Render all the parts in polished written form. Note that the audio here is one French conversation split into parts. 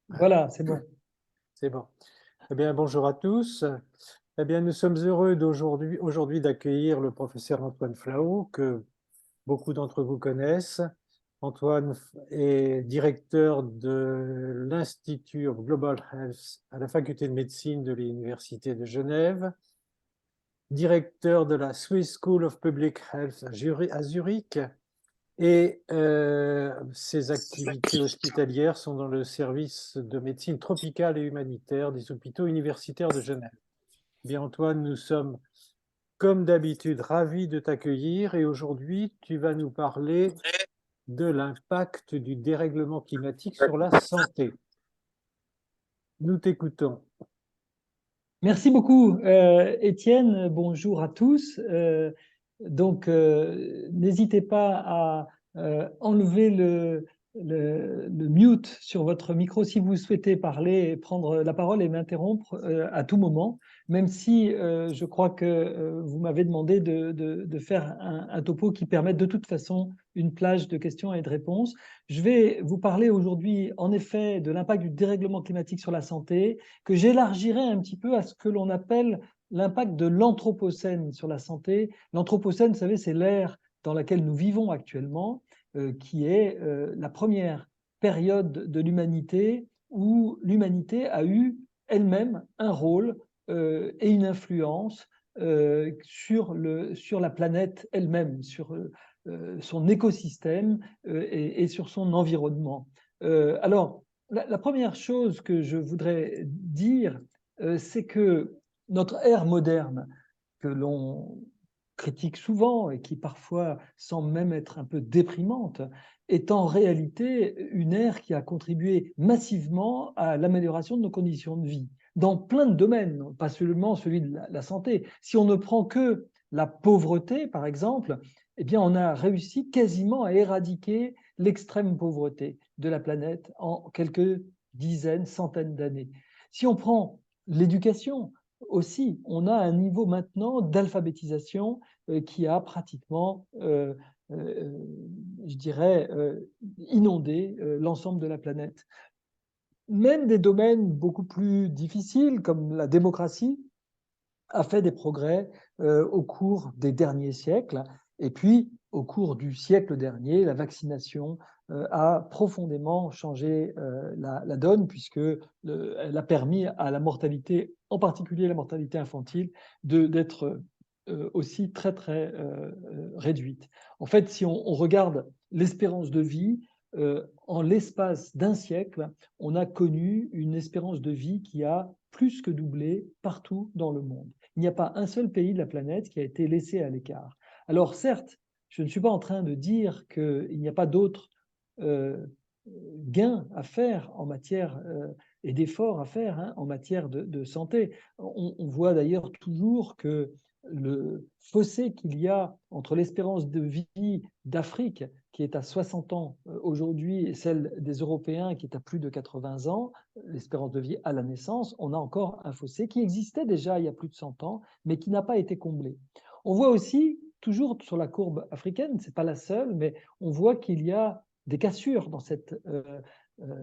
Voilà, c'est bon. C'est bon. Eh bien, bonjour à tous. Eh bien, nous sommes heureux aujourd'hui d'accueillir le professeur Antoine Flahault, que beaucoup d'entre vous connaissent. Antoine est directeur de l'Institut of Global Health à la faculté de médecine de l'Université de Genève, directeur de la Swiss School of Public Health à Zurich, et ses activités hospitalières sont dans le service de médecine tropicale et humanitaire des hôpitaux universitaires de Genève. Bien Antoine, nous sommes comme d'habitude ravis de t'accueillir et aujourd'hui tu vas nous parler de l'impact du dérèglement climatique sur la santé. Nous t'écoutons. Merci beaucoup, Étienne. Bonjour à tous. N'hésitez pas à enlever le mute sur votre micro si vous souhaitez parler, prendre la parole et m'interrompre à tout moment, même si je crois que vous m'avez demandé de faire un topo qui permette de toute façon une plage de questions et de réponses. Je vais vous parler aujourd'hui, en effet, de l'impact du dérèglement climatique sur la santé, que j'élargirai un petit peu à ce que l'on appelle l'impact de l'anthropocène sur la santé. L'anthropocène, vous savez, c'est l'ère dans laquelle nous vivons actuellement, qui est la première période de l'humanité où l'humanité a eu elle-même un rôle et une influence sur la planète elle-même, sur son écosystème et sur son environnement. Alors, la première chose que je voudrais dire, c'est que notre ère moderne, que l'on critique souvent et qui parfois semble même être un peu déprimante, est en réalité une ère qui a contribué massivement à l'amélioration de nos conditions de vie, dans plein de domaines, pas seulement celui de la santé. Si on ne prend que la pauvreté, par exemple, eh bien, on a réussi quasiment à éradiquer l'extrême pauvreté de la planète en quelques dizaines, centaines d'années. Si on prend l'éducation aussi, on a un niveau maintenant d'alphabétisation qui a pratiquement, je dirais, inondé l'ensemble de la planète. Même des domaines beaucoup plus difficiles comme la démocratie a fait des progrès au cours des derniers siècles. Et puis, au cours du siècle dernier, la vaccination a profondément changé la donne, puisqu'elle a permis à la mortalité, en particulier la mortalité infantile, d'être aussi très, très réduite. En fait, si on regarde l'espérance de vie, en l'espace d'un siècle, on a connu une espérance de vie qui a plus que doublé partout dans le monde. Il n'y a pas un seul pays de la planète qui a été laissé à l'écart. Alors certes, je ne suis pas en train de dire qu'il n'y a pas d'autres gains à faire en matière et d'efforts à faire en matière de santé. On voit d'ailleurs toujours que le fossé qu'il y a entre l'espérance de vie d'Afrique, qui est à 60 ans aujourd'hui, et celle des Européens, qui est à plus de 80 ans, l'espérance de vie à la naissance, on a encore un fossé qui existait déjà il y a plus de 100 ans, mais qui n'a pas été comblé. On voit aussi, toujours sur la courbe africaine, ce n'est pas la seule, mais on voit qu'il y a des cassures dans cette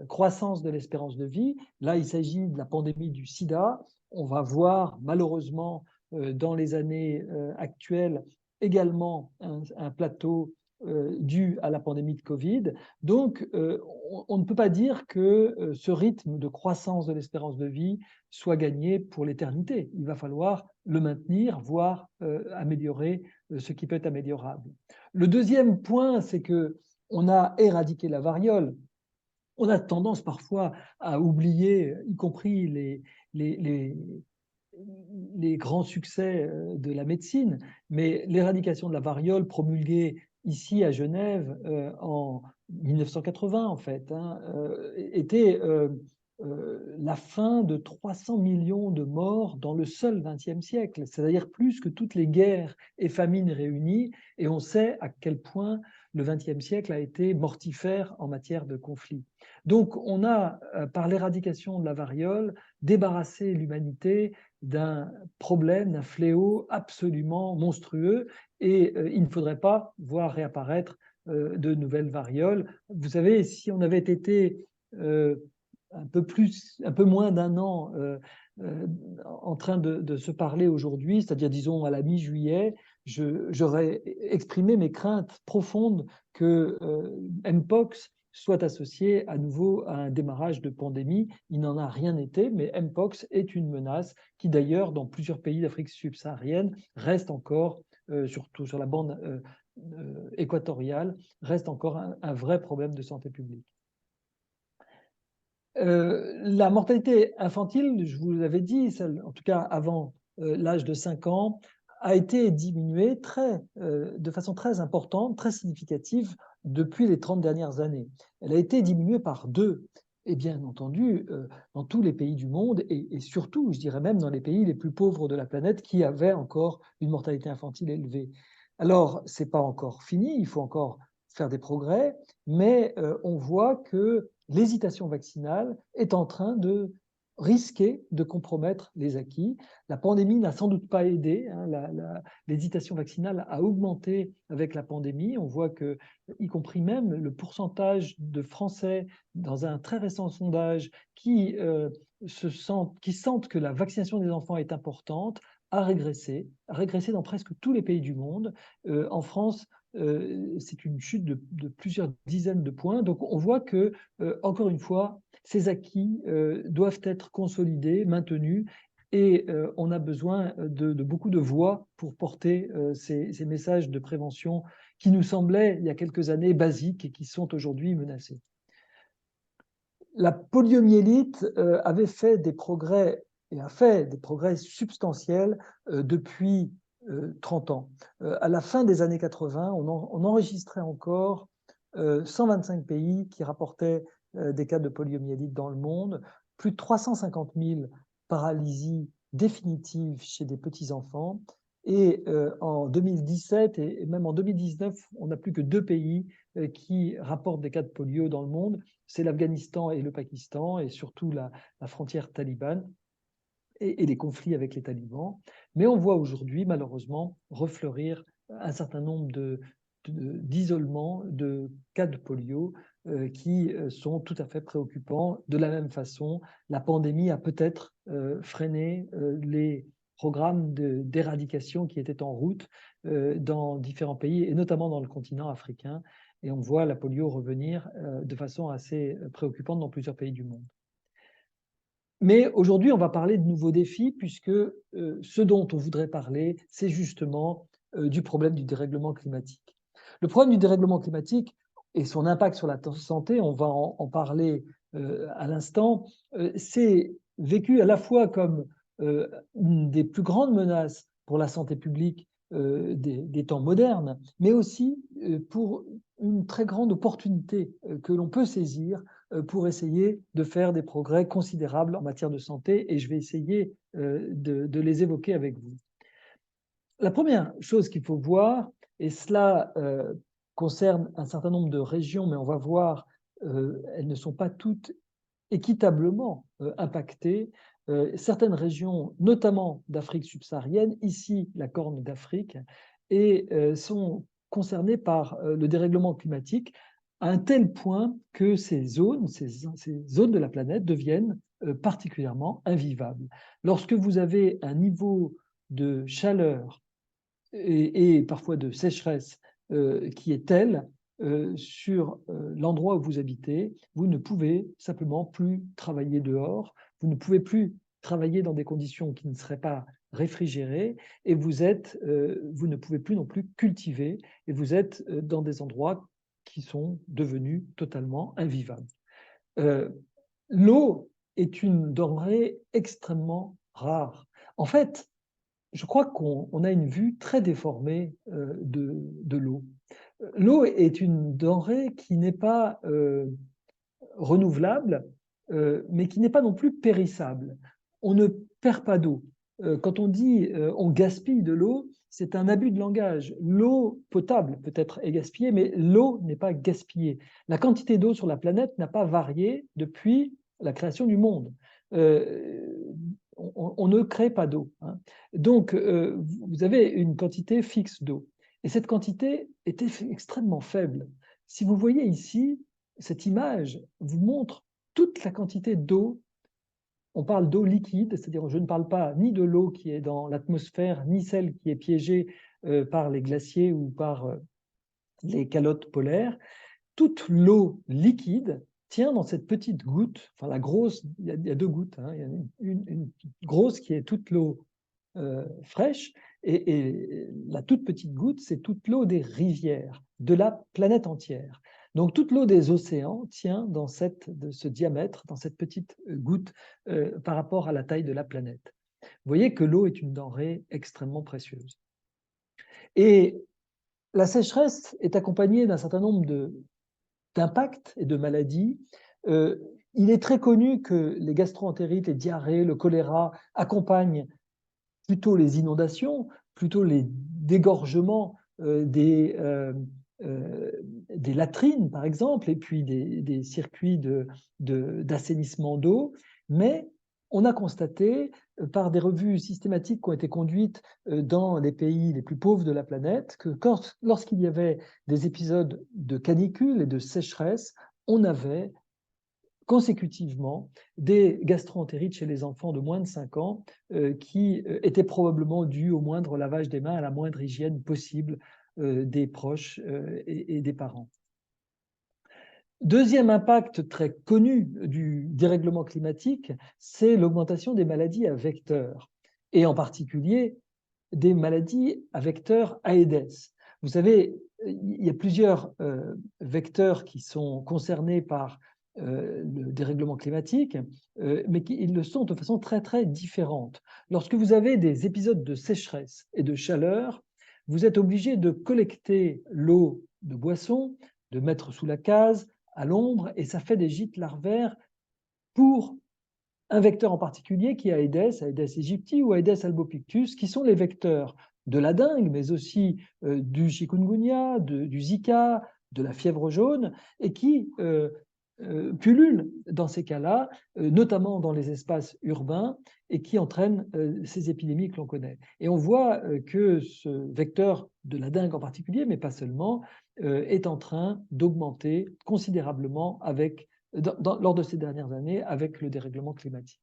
croissance de l'espérance de vie. Là, il s'agit de la pandémie du sida. On va voir malheureusement dans les années actuelles également un plateau dû à la pandémie de Covid. Donc, on ne peut pas dire que ce rythme de croissance de l'espérance de vie soit gagné pour l'éternité. Il va falloir le maintenir, voire améliorer ce qui peut être améliorable. Le deuxième point, c'est que on a éradiqué la variole. On a tendance parfois à oublier, y compris les, les grands succès de la médecine, mais l'éradication de la variole promulguée ici à Genève en 1980, en fait, était la fin de 300 millions de morts dans le seul XXe siècle, c'est-à-dire plus que toutes les guerres et famines réunies, et on sait à quel point le XXe siècle a été mortifère en matière de conflits. Donc on a, par l'éradication de la variole, débarrassé l'humanité d'un problème, d'un fléau absolument monstrueux, et il ne faudrait pas voir réapparaître de nouvelles varioles. Vous savez, si on avait été un peu moins d'un an en train de se parler aujourd'hui, c'est-à-dire disons à la mi-juillet, j'aurais exprimé mes craintes profondes que Mpox soit associé à nouveau à un démarrage de pandémie. Il n'en a rien été, mais Mpox est une menace qui d'ailleurs dans plusieurs pays d'Afrique subsaharienne reste encore, surtout sur la bande équatoriale, reste encore un vrai problème de santé publique. La mortalité infantile, je vous l'avais dit, celle, en tout cas avant l'âge de 5 ans, a été diminuée de façon très importante, très significative depuis les 30 dernières années. Elle a été diminuée par 2, et bien entendu dans tous les pays du monde, et surtout, je dirais même dans les pays les plus pauvres de la planète qui avaient encore une mortalité infantile élevée. Alors, ce n'est pas encore fini, il faut encore faire des progrès, mais on voit que l'hésitation vaccinale est en train de risquer de compromettre les acquis. La pandémie n'a sans doute pas aidé. L'hésitation vaccinale a augmenté avec la pandémie. On voit que, y compris même le pourcentage de Français dans un très récent sondage qui sentent que la vaccination des enfants est importante, a régressé dans presque tous les pays du monde. En France, c'est une chute de plusieurs dizaines de points. Donc on voit que, encore une fois, ces acquis doivent être consolidés, maintenus, et on a besoin de beaucoup de voix pour porter ces messages de prévention qui nous semblaient, il y a quelques années, basiques et qui sont aujourd'hui menacés. La poliomyélite avait fait des progrès et a fait des progrès substantiels depuis 30 ans. À la fin des années 80, on enregistrait encore 125 pays qui rapportaient des cas de poliomyélite dans le monde, plus de 350 000 paralysies définitives chez des petits-enfants. Et en 2017 et même en 2019, on n'a plus que 2 pays qui rapportent des cas de polio dans le monde. C'est l'Afghanistan et le Pakistan, et surtout la frontière talibane et les conflits avec les talibans. Mais on voit aujourd'hui, malheureusement, refleurir un certain nombre d'isolements de cas de polio qui sont tout à fait préoccupants. De la même façon, la pandémie a peut-être freiné les programmes d'éradication qui étaient en route dans différents pays, et notamment dans le continent africain. Et on voit la polio revenir de façon assez préoccupante dans plusieurs pays du monde. Mais aujourd'hui, on va parler de nouveaux défis, puisque ce dont on voudrait parler, c'est justement du problème du dérèglement climatique. Le problème du dérèglement climatique et son impact sur la santé, on va en parler à l'instant, c'est vécu à la fois comme une des plus grandes menaces pour la santé publique des temps modernes, mais aussi pour une très grande opportunité que l'on peut saisir pour essayer de faire des progrès considérables en matière de santé, et je vais essayer de les évoquer avec vous. La première chose qu'il faut voir, et cela concerne un certain nombre de régions, mais on va voir, elles ne sont pas toutes équitablement impactées. Certaines régions, notamment d'Afrique subsaharienne, ici la Corne d'Afrique, et sont concernées par le dérèglement climatique à un tel point que ces zones de la planète deviennent particulièrement invivables. Lorsque vous avez un niveau de chaleur et parfois de sécheresse qui est tel sur l'endroit où vous habitez, vous ne pouvez simplement plus travailler dehors, vous ne pouvez plus travailler dans des conditions qui ne seraient pas réfrigérées, et vous ne pouvez plus non plus cultiver, et vous êtes dans des endroits qui sont devenus totalement invivables. L'eau est une denrée extrêmement rare. En fait, je crois qu'on a une vue très déformée de l'eau. L'eau est une denrée qui n'est pas renouvelable, mais qui n'est pas non plus périssable. On ne perd pas d'eau. Quand on dit on gaspille de l'eau, c'est un abus de langage. L'eau potable peut-être est gaspillée, mais l'eau n'est pas gaspillée. La quantité d'eau sur la planète n'a pas varié depuis la création du monde. On ne crée pas d'eau. Hein. Donc, vous avez une quantité fixe d'eau. Et cette quantité est extrêmement faible. Si vous voyez ici, cette image vous montre toute la quantité d'eau. On parle d'eau liquide, c'est-à-dire je ne parle pas ni de l'eau qui est dans l'atmosphère, ni celle qui est piégée par les glaciers ou par les calottes polaires. Toute l'eau liquide tient dans cette petite goutte, enfin la grosse, il y a deux gouttes, hein, il y a une grosse qui est toute l'eau fraîche, et la toute petite goutte, c'est toute l'eau des rivières, de la planète entière. Donc toute l'eau des océans tient dans ce diamètre, dans cette petite goutte par rapport à la taille de la planète. Vous voyez que l'eau est une denrée extrêmement précieuse. Et la sécheresse est accompagnée d'un certain nombre d'impacts et de maladies. Il est très connu que les gastro-entérites, les diarrhées, le choléra accompagnent plutôt les inondations, plutôt les dégorgements des latrines, par exemple, et puis des circuits d'assainissement d'eau. Mais on a constaté, par des revues systématiques qui ont été conduites dans les pays les plus pauvres de la planète, que lorsqu'il y avait des épisodes de canicule et de sécheresse, on avait consécutivement des gastro-entérites chez les enfants de moins de 5 ans qui étaient probablement dus au moindre lavage des mains, à la moindre hygiène possible des proches et des parents. Deuxième impact très connu du dérèglement climatique, c'est l'augmentation des maladies à vecteurs, et en particulier des maladies à vecteurs Aedes. Vous savez, il y a plusieurs vecteurs qui sont concernés par le dérèglement climatique, mais ils le sont de façon très très différente. Lorsque vous avez des épisodes de sécheresse et de chaleur, vous êtes obligé de collecter l'eau de boisson, de mettre sous la case, à l'ombre, et ça fait des gîtes larvaires pour un vecteur en particulier qui est Aedes aegypti ou Aedes albopictus, qui sont les vecteurs de la dengue, mais aussi du chikungunya, du Zika, de la fièvre jaune, et qui pullulent dans ces cas-là, notamment dans les espaces urbains, et qui entraînent ces épidémies que l'on connaît. Et on voit que ce vecteur de la dengue en particulier, mais pas seulement, est en train d'augmenter considérablement lors de ces dernières années avec le dérèglement climatique.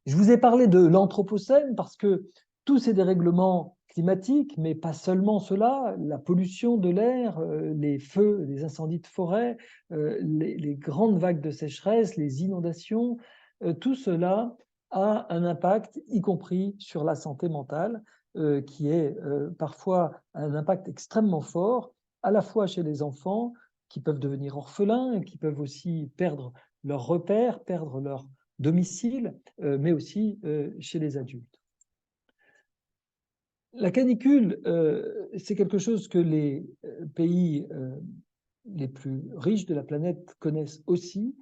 Je vous ai parlé de l'Anthropocène parce que tous ces dérèglements climatiques, mais pas seulement cela, la pollution de l'air, les feux, les incendies de forêt, les grandes vagues de sécheresse, les inondations, tout cela a un impact, y compris sur la santé mentale, qui est parfois un impact extrêmement fort, à la fois chez les enfants, qui peuvent devenir orphelins, et qui peuvent aussi perdre leurs repères, perdre leur domicile, mais aussi chez les adultes. La canicule, c'est quelque chose que les pays les plus riches de la planète connaissent aussi.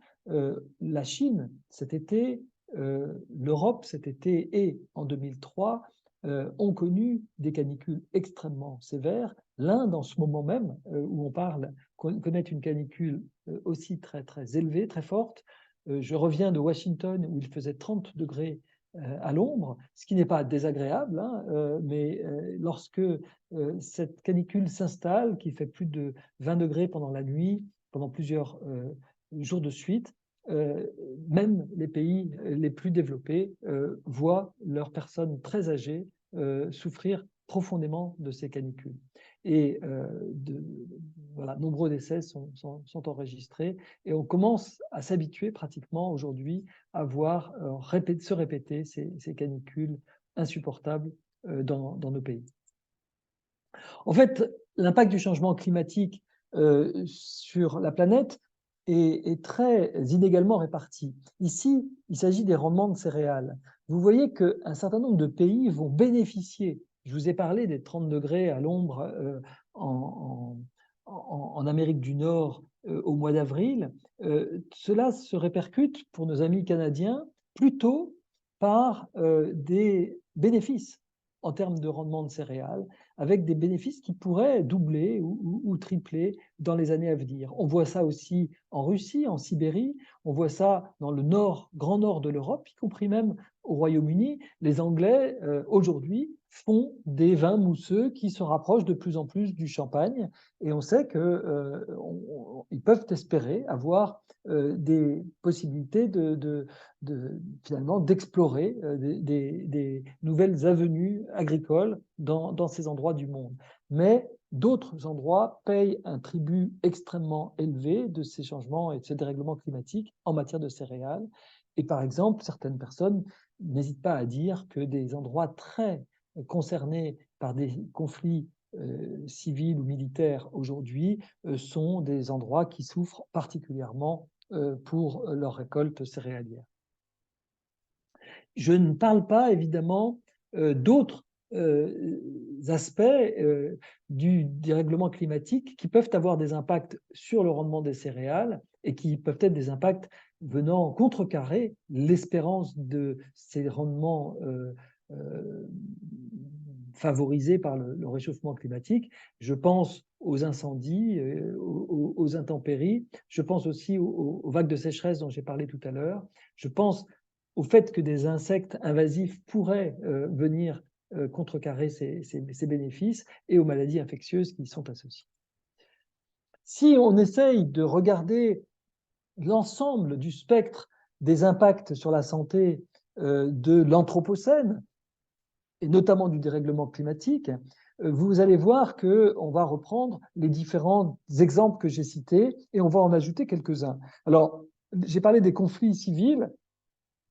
La Chine cet été, l'Europe cet été et en 2003 ont connu des canicules extrêmement sévères. L'Inde, en ce moment même, où on parle, connaît une canicule aussi très, très élevée, très forte. Je reviens de Washington où il faisait 30 degrés à l'ombre, ce qui n'est pas désagréable, hein, mais lorsque cette canicule s'installe, qui fait plus de 20 degrés pendant la nuit, pendant plusieurs jours de suite, même les pays les plus développés voient leurs personnes très âgées souffrir profondément de ces canicules. Et voilà, nombreux décès sont enregistrés, et on commence à s'habituer pratiquement aujourd'hui à voir se répéter ces canicules insupportables dans nos pays. En fait, l'impact du changement climatique sur la planète est très inégalement réparti. Ici, il s'agit des rendements de céréales. Vous voyez qu'un certain nombre de pays vont bénéficier. Je vous ai parlé des 30 degrés à l'ombre en Amérique du Nord au mois d'avril. Cela se répercute pour nos amis canadiens plutôt par des bénéfices en termes de rendement de céréales, avec des bénéfices qui pourraient doubler ou tripler dans les années à venir. On voit ça aussi en Russie, en Sibérie, on voit ça dans le nord, grand nord de l'Europe, y compris même au Royaume-Uni, les Anglais, aujourd'hui, font des vins mousseux qui se rapprochent de plus en plus du champagne. Et on sait qu'ils peuvent espérer avoir des possibilités finalement d'explorer des nouvelles avenues agricoles dans ces endroits du monde. Mais d'autres endroits payent un tribut extrêmement élevé de ces changements et de ces dérèglements climatiques en matière de céréales. Et par exemple, certaines personnes n'hésitent pas à dire que des endroits très concernés par des conflits civils ou militaires aujourd'hui sont des endroits qui souffrent particulièrement pour leur récolte céréalière. Je ne parle pas évidemment d'autres aspects du dérèglement climatique qui peuvent avoir des impacts sur le rendement des céréales et qui peuvent être des impacts venant contrecarrer l'espérance de ces rendements favorisés par le réchauffement climatique. Je pense aux incendies, aux intempéries, je pense aussi aux vagues de sécheresse dont j'ai parlé tout à l'heure, je pense au fait que des insectes invasifs pourraient venir contrecarrer ces bénéfices et aux maladies infectieuses qui y sont associées. Si on essaye de regarder l'ensemble du spectre des impacts sur la santé de l'Anthropocène, et notamment du dérèglement climatique, vous allez voir qu'on va reprendre les différents exemples que j'ai cités et on va en ajouter quelques-uns. Alors, j'ai parlé des conflits civils.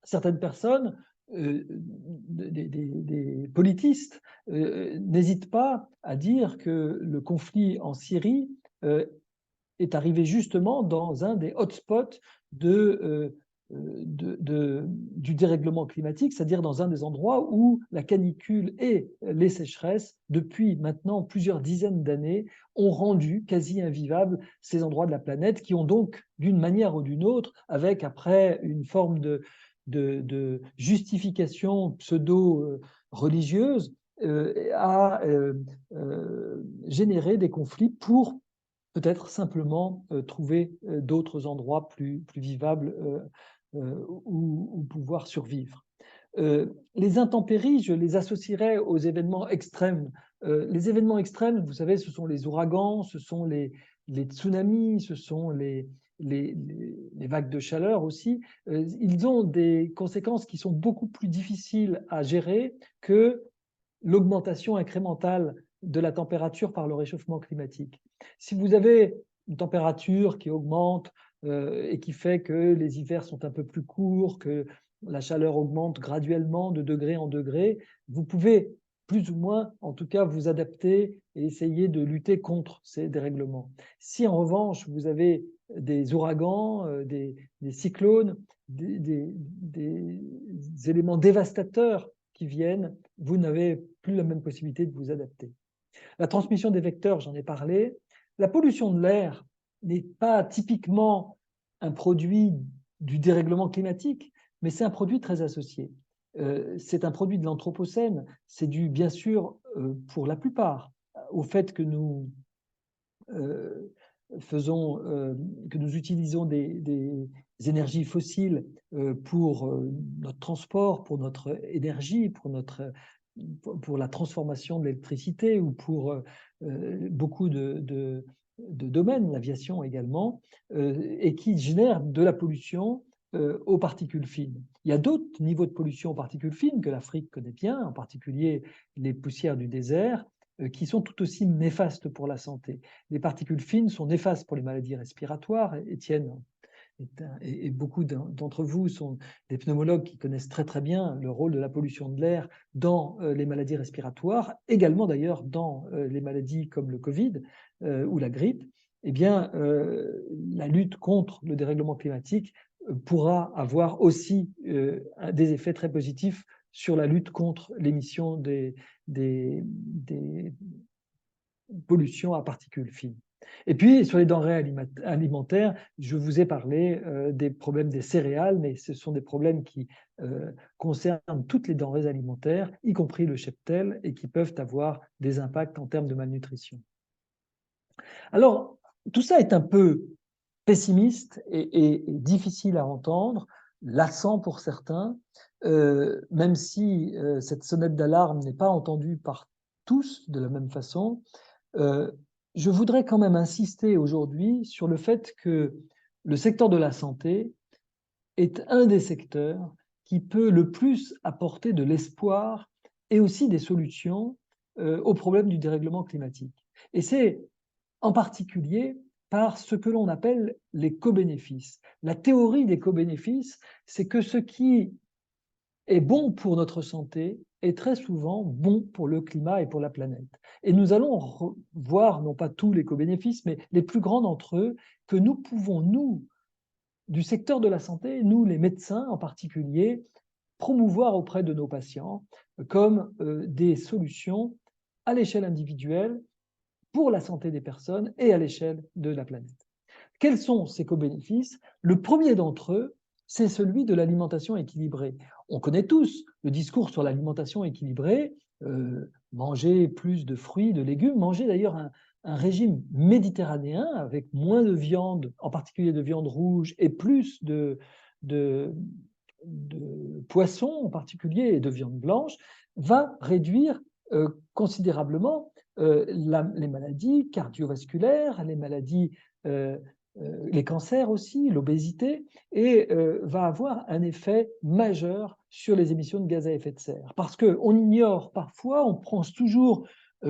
Certaines personnes, des politistes, n'hésitent pas à dire que le conflit en Syrie est arrivé justement dans un des hotspots du dérèglement climatique, c'est-à-dire dans un des endroits où la canicule et les sécheresses, depuis maintenant plusieurs dizaines d'années, ont rendu quasi invivables ces endroits de la planète qui ont donc, d'une manière ou d'une autre, avec après une forme de justification pseudo-religieuse, à générer des conflits pour peut-être simplement trouver d'autres endroits plus vivables où pouvoir survivre. Les intempéries, je les associerais aux événements extrêmes. Les événements extrêmes, vous savez, ce sont les ouragans, ce sont les tsunamis, ce sont les vagues de chaleur aussi. Ils ont des conséquences qui sont beaucoup plus difficiles à gérer que l'augmentation incrémentale de la température par le réchauffement climatique. Si vous avez une température qui augmente et qui fait que les hivers sont un peu plus courts, que la chaleur augmente graduellement de degré en degré, vous pouvez plus ou moins, en tout cas, vous adapter et essayer de lutter contre ces dérèglements. Si en revanche, vous avez des ouragans, des cyclones, des éléments dévastateurs qui viennent, vous n'avez plus la même possibilité de vous adapter. La transmission des vecteurs, j'en ai parlé. La pollution de l'air n'est pas typiquement un produit du dérèglement climatique, mais c'est un produit très associé. C'est un produit de l'Anthropocène. C'est dû, bien sûr, pour la plupart, au fait que nous que nous utilisons des énergies fossiles pour notre transport, pour notre énergie, pour la transformation de l'électricité ou pour beaucoup de domaines, l'aviation également, et qui génèrent de la pollution aux particules fines. Il y a d'autres niveaux de pollution aux particules fines que l'Afrique connaît bien, en particulier les poussières du désert, qui sont tout aussi néfastes pour la santé. Les particules fines sont néfastes pour les maladies respiratoires. Étienne et beaucoup d'entre vous sont des pneumologues qui connaissent très très bien le rôle de la pollution de l'air dans les maladies respiratoires, également d'ailleurs dans les maladies comme le Covid ou la grippe. Eh bien, la lutte contre le dérèglement climatique pourra avoir aussi des effets très positifs sur la lutte contre l'émission des pollutions à particules fines. Et puis, sur les denrées alimentaires, je vous ai parlé des problèmes des céréales, mais ce sont des problèmes qui concernent toutes les denrées alimentaires, y compris le cheptel, et qui peuvent avoir des impacts en termes de malnutrition. Alors, tout ça est un peu pessimiste et difficile à entendre, lassant pour certains, même si cette sonnette d'alarme n'est pas entendue par tous de la même façon, je voudrais quand même insister aujourd'hui sur le fait que le secteur de la santé est un des secteurs qui peut le plus apporter de l'espoir et aussi des solutions au problème du dérèglement climatique. Et c'est en particulier par ce que l'on appelle les co-bénéfices. La théorie des co-bénéfices, c'est que ce qui est bon pour notre santé est très souvent bon pour le climat et pour la planète. Et nous allons voir, non pas tous les co-bénéfices, mais les plus grands d'entre eux, que nous pouvons, nous, du secteur de la santé, nous les médecins en particulier, promouvoir auprès de nos patients comme des solutions à l'échelle individuelle pour la santé des personnes et à l'échelle de la planète. Quels sont ces co-bénéfices? Le premier d'entre eux, c'est celui de l'alimentation équilibrée. On connaît tous le discours sur l'alimentation équilibrée, manger plus de fruits, de légumes, manger d'ailleurs un régime méditerranéen avec moins de viande, en particulier de viande rouge, et plus de poissons en particulier et de viande blanche, va réduire considérablement les maladies cardiovasculaires, les maladies, les cancers aussi, l'obésité, et va avoir un effet majeur sur les émissions de gaz à effet de serre. Parce qu'on ignore parfois, on pense toujours,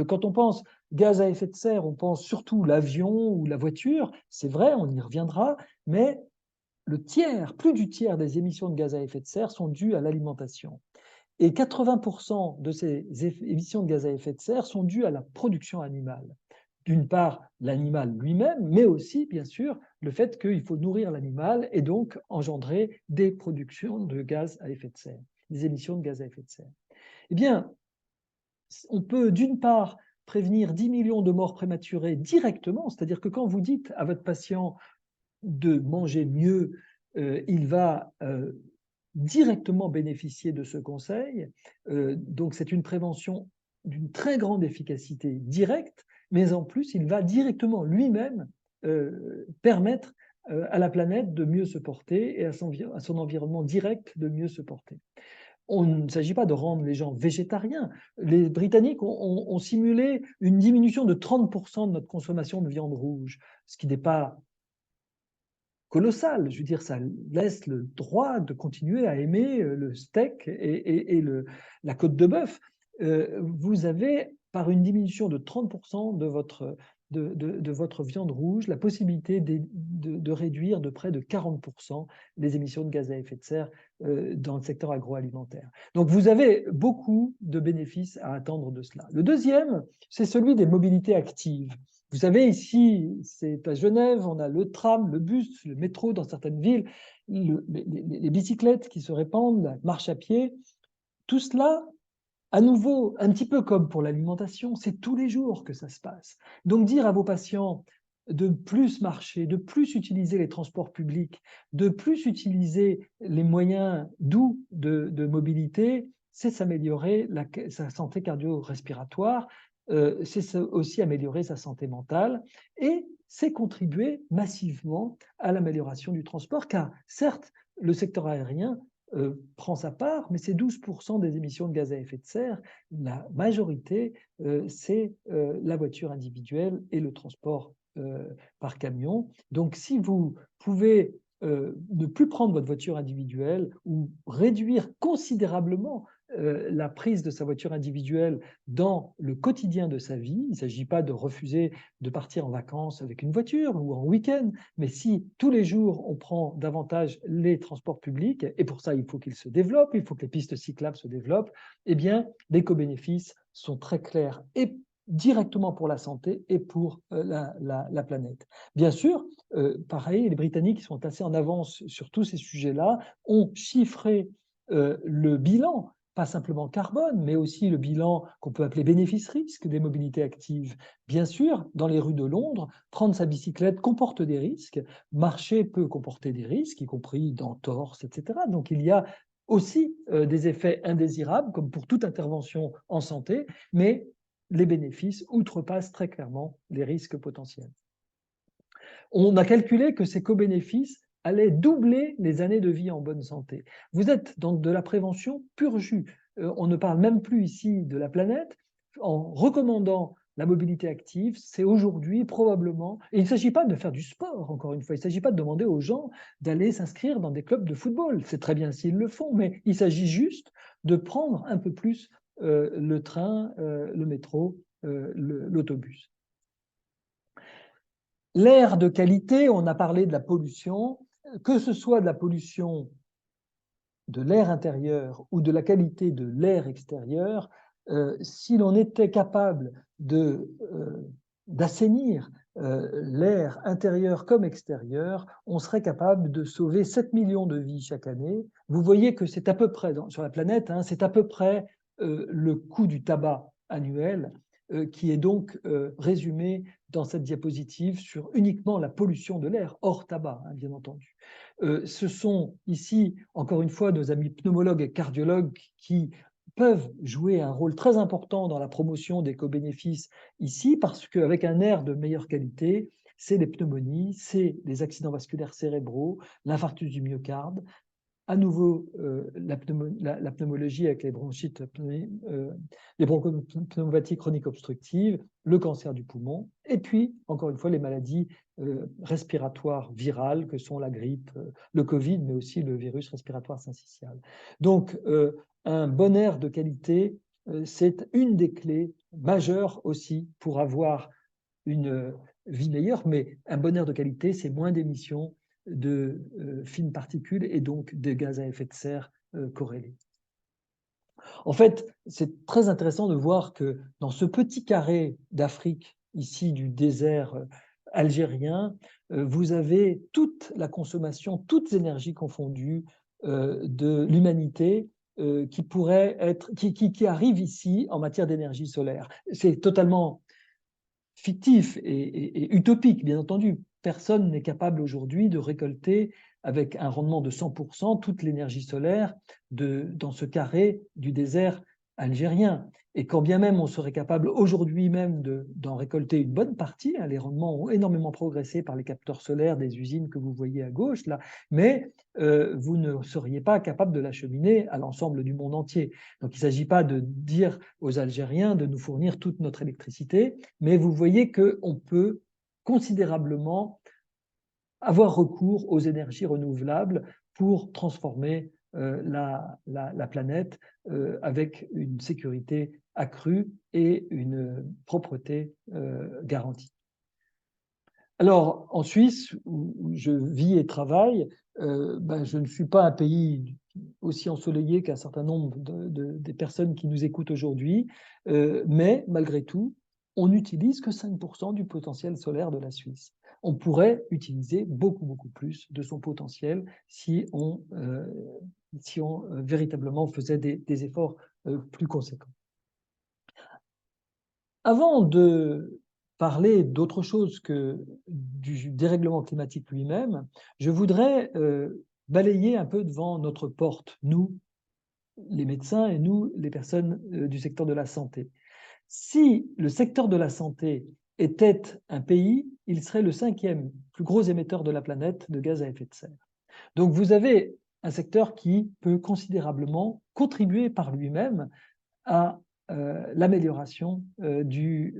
quand on pense gaz à effet de serre, on pense surtout l'avion ou la voiture, c'est vrai, on y reviendra, mais le tiers, plus du tiers des émissions de gaz à effet de serre sont dues à l'alimentation. Et 80% de ces émissions de gaz à effet de serre sont dues à la production animale. D'une part, l'animal lui-même, mais aussi, bien sûr, le fait qu'il faut nourrir l'animal et donc engendrer des productions de gaz à effet de serre, des émissions de gaz à effet de serre. Eh bien, on peut d'une part prévenir 10 millions de morts prématurées directement, c'est-à-dire que quand vous dites à votre patient de manger mieux, il va directement bénéficier de ce conseil. Donc c'est une prévention d'une très grande efficacité directe, mais en plus il va directement lui-même permettre à la planète de mieux se porter et à son environnement direct de mieux se porter. On ne s'agit pas de rendre les gens végétariens. Les Britanniques ont simulé une diminution de 30% de notre consommation de viande rouge, ce qui n'est pas colossal. Je veux dire, ça laisse le droit de continuer à aimer le steak et la côte de bœuf. Vous avez, par une diminution de 30% de votre viande rouge, la possibilité de réduire de près de 40% les émissions de gaz à effet de serre dans le secteur agroalimentaire. Donc vous avez beaucoup de bénéfices à attendre de cela. Le deuxième, c'est celui des mobilités actives. Vous savez, ici, c'est à Genève, on a le tram, le bus, le métro dans certaines villes, les bicyclettes qui se répandent, la marche à pied. Tout cela, à nouveau, un petit peu comme pour l'alimentation, c'est tous les jours que ça se passe. Donc dire à vos patients de plus marcher, de plus utiliser les transports publics, de plus utiliser les moyens doux de mobilité, c'est s'améliorer sa santé cardio-respiratoire, c'est aussi améliorer sa santé mentale et c'est contribuer massivement à l'amélioration du transport, car certes, le secteur aérien prend sa part, mais c'est 12% des émissions de gaz à effet de serre. La majorité, c'est la voiture individuelle et le transport par camion. Donc, si vous pouvez ne plus prendre votre voiture individuelle ou réduire considérablement la prise de sa voiture individuelle dans le quotidien de sa vie, il ne s'agit pas de refuser de partir en vacances avec une voiture ou en week-end, mais si tous les jours on prend davantage les transports publics, et pour ça il faut qu'ils se développent, il faut que les pistes cyclables se développent, eh bien les co-bénéfices sont très clairs et directement pour la santé et pour la planète. Bien sûr, pareil, les Britanniques qui sont assez en avance sur tous ces sujets-là ont chiffré le bilan, pas simplement carbone, mais aussi le bilan qu'on peut appeler bénéfice-risque des mobilités actives. Bien sûr, dans les rues de Londres, prendre sa bicyclette comporte des risques, marcher peut comporter des risques, y compris d'entorses, etc. Donc il y a aussi des effets indésirables, comme pour toute intervention en santé, mais les bénéfices outrepassent très clairement les risques potentiels. On a calculé que ces co-bénéfices allait doubler les années de vie en bonne santé. Vous êtes dans de la prévention pur jus. On ne parle même plus ici de la planète. En recommandant la mobilité active, c'est aujourd'hui probablement, et il ne s'agit pas de faire du sport, encore une fois, il ne s'agit pas de demander aux gens d'aller s'inscrire dans des clubs de football, c'est très bien s'ils le font, mais il s'agit juste de prendre un peu plus le train, le métro, l'autobus. L'air de qualité, on a parlé de la pollution, que ce soit de la pollution de l'air intérieur ou de la qualité de l'air extérieur, si l'on était capable d'assainir l'air intérieur comme extérieur, on serait capable de sauver 7 millions de vies chaque année. Vous voyez que c'est à peu près, sur la planète, hein, c'est à peu près le coût du tabac annuel, qui est donc résumé dans cette diapositive sur uniquement la pollution de l'air, hors tabac, hein, bien entendu. Ce sont ici, encore une fois, nos amis pneumologues et cardiologues qui peuvent jouer un rôle très important dans la promotion des co-bénéfices ici, parce qu'avec un air de meilleure qualité, c'est les pneumonies, c'est les accidents vasculaires cérébraux, l'infarctus du myocarde, à nouveau la pneumologie avec les bronchites, les bronchopneumopathies chroniques obstructives, le cancer du poumon, et puis, encore une fois, les maladies respiratoires virales que sont la grippe, le Covid, mais aussi le virus respiratoire syncytial. Donc, un bon air de qualité, c'est une des clés majeures aussi pour avoir une vie meilleure, mais un bon air de qualité, c'est moins d'émissions de fines particules et donc de gaz à effet de serre corrélés. En fait, c'est très intéressant de voir que dans ce petit carré d'Afrique, ici du désert algérien, vous avez toute la consommation, toutes les énergies confondues de l'humanité qui pourrait être, qui arrive ici en matière d'énergie solaire. C'est totalement fictif et utopique, bien entendu. Personne n'est capable aujourd'hui de récolter avec un rendement de 100% toute l'énergie solaire dans ce carré du désert algérien. Et quand bien même on serait capable aujourd'hui même d'en récolter une bonne partie, hein, les rendements ont énormément progressé par les capteurs solaires des usines que vous voyez à gauche, là, mais vous ne seriez pas capable de l'acheminer à l'ensemble du monde entier. Donc il ne s'agit pas de dire aux Algériens de nous fournir toute notre électricité, mais vous voyez qu'on peut considérablement avoir recours aux énergies renouvelables pour transformer la planète avec une sécurité accrue et une propreté garantie. Alors, en Suisse, où je vis et travaille, je ne suis pas un pays aussi ensoleillé qu'un certain nombre des personnes qui nous écoutent aujourd'hui, mais malgré tout, on n'utilise que 5% du potentiel solaire de la Suisse. On pourrait utiliser beaucoup, beaucoup plus de son potentiel si on véritablement faisait des efforts plus conséquents. Avant de parler d'autre chose que du dérèglement climatique lui-même, je voudrais balayer un peu devant notre porte, nous, les médecins, et nous, les personnes du secteur de la santé. Si le secteur de la santé était un pays, il serait le 5e plus gros émetteur de la planète de gaz à effet de serre. Donc vous avez un secteur qui peut considérablement contribuer par lui-même à l'amélioration du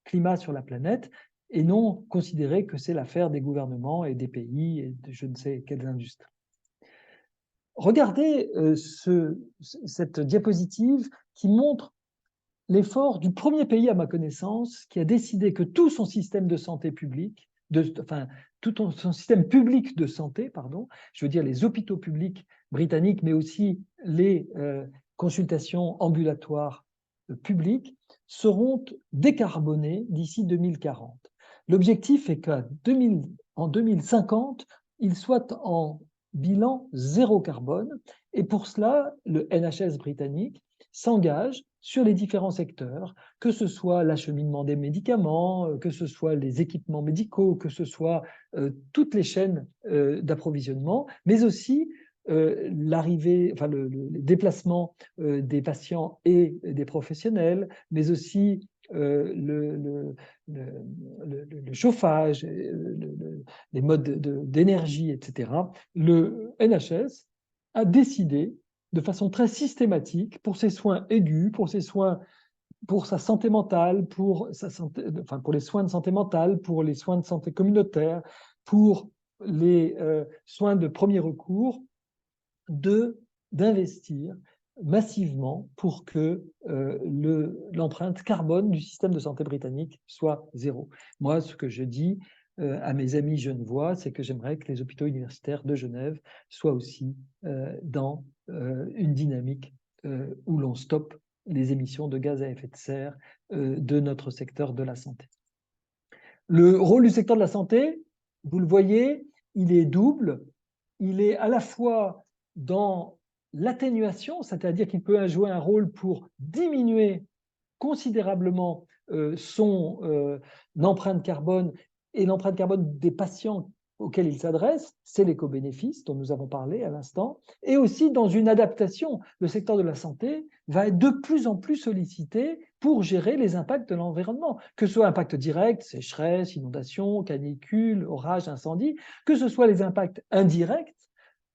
climat sur la planète et non considérer que c'est l'affaire des gouvernements et des pays et de je ne sais quelles industries. Regardez cette diapositive qui montre l'effort du premier pays à ma connaissance qui a décidé que tout son système de santé publique, tout son système public de santé, pardon, je veux dire les hôpitaux publics britanniques, mais aussi les consultations ambulatoires publiques, seront décarbonés d'ici 2040. L'objectif est qu'en 2050, ils soient en bilan zéro carbone, et pour cela, le NHS britannique s'engage sur les différents secteurs, que ce soit l'acheminement des médicaments, que ce soit les équipements médicaux, que ce soit toutes les chaînes d'approvisionnement, mais aussi l'arrivée, le déplacement des patients et des professionnels, mais aussi le chauffage, les modes d'énergie, etc., le NHS a décidé de façon très systématique, pour ses soins aigus, pour sa santé mentale, pour les soins de santé mentale, pour les soins de santé communautaire, pour les soins de premier recours, d'investir massivement pour que l'empreinte carbone du système de santé britannique soit zéro. Moi, ce que je dis à mes amis genevois, c'est que j'aimerais que les hôpitaux universitaires de Genève soient aussi dans une dynamique où l'on stoppe les émissions de gaz à effet de serre de notre secteur de la santé. Le rôle du secteur de la santé, vous le voyez, il est double. Il est à la fois dans l'atténuation, c'est-à-dire qu'il peut jouer un rôle pour diminuer considérablement son empreinte carbone et l'empreinte carbone des patients auxquels il s'adresse, c'est l'éco-bénéfice dont nous avons parlé à l'instant, et aussi dans une adaptation. Le secteur de la santé va être de plus en plus sollicité pour gérer les impacts de l'environnement, que ce soit impact direct, sécheresse, inondation, canicule, orage, incendie, que ce soit les impacts indirects,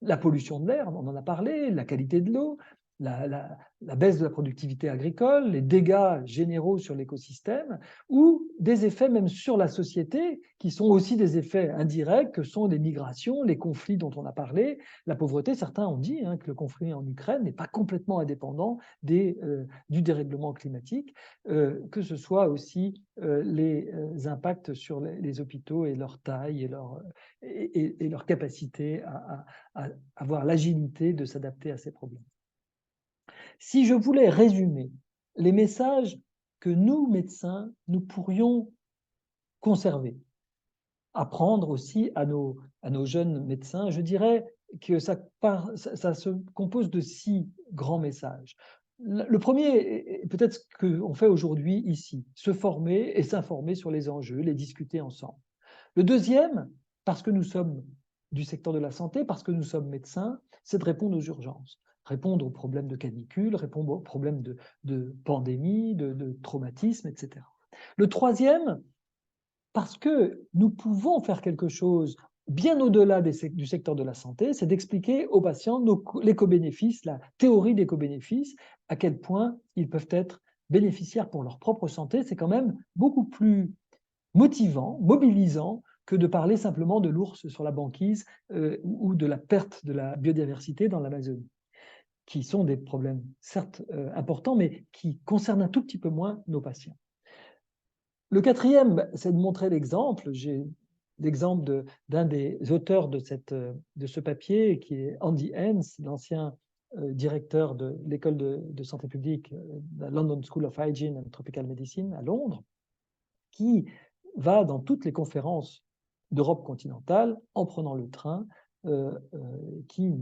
la pollution de l'air, on en a parlé, la qualité de l'eau, la baisse de la productivité agricole, les dégâts généraux sur l'écosystème, ou des effets même sur la société, qui sont aussi des effets indirects, que sont les migrations, les conflits dont on a parlé, la pauvreté. Certains ont dit que le conflit en Ukraine n'est pas complètement indépendant du dérèglement climatique, que ce soit aussi les impacts sur les hôpitaux et leur taille et leur capacité à avoir l'agilité de s'adapter à ces problèmes. Si je voulais résumer les messages que nous, médecins, nous pourrions conserver, apprendre aussi à nos jeunes médecins, je dirais que ça se compose de 6 grands messages. Le premier, peut-être ce qu'on fait aujourd'hui ici, se former et s'informer sur les enjeux, les discuter ensemble. Le deuxième, parce que nous sommes du secteur de la santé, parce que nous sommes médecins, c'est de répondre aux urgences. Répondre aux problèmes de canicule, répondre aux problèmes de pandémie, de traumatisme, etc. Le troisième, parce que nous pouvons faire quelque chose bien au-delà du secteur de la santé, c'est d'expliquer aux patients l'éco-bénéfice, la théorie d'éco-bénéfice, à quel point ils peuvent être bénéficiaires pour leur propre santé. C'est quand même beaucoup plus motivant, mobilisant, que de parler simplement de l'ours sur la banquise ou de la perte de la biodiversité dans l'Amazonie, qui sont des problèmes certes importants, mais qui concernent un tout petit peu moins nos patients. Le quatrième, c'est de montrer l'exemple. J'ai l'exemple d'un des auteurs de ce papier, qui est Andy Hens, l'ancien directeur de l'école de santé publique, la London School of Hygiene and Tropical Medicine à Londres, qui va dans toutes les conférences d'Europe continentale en prenant le train, qui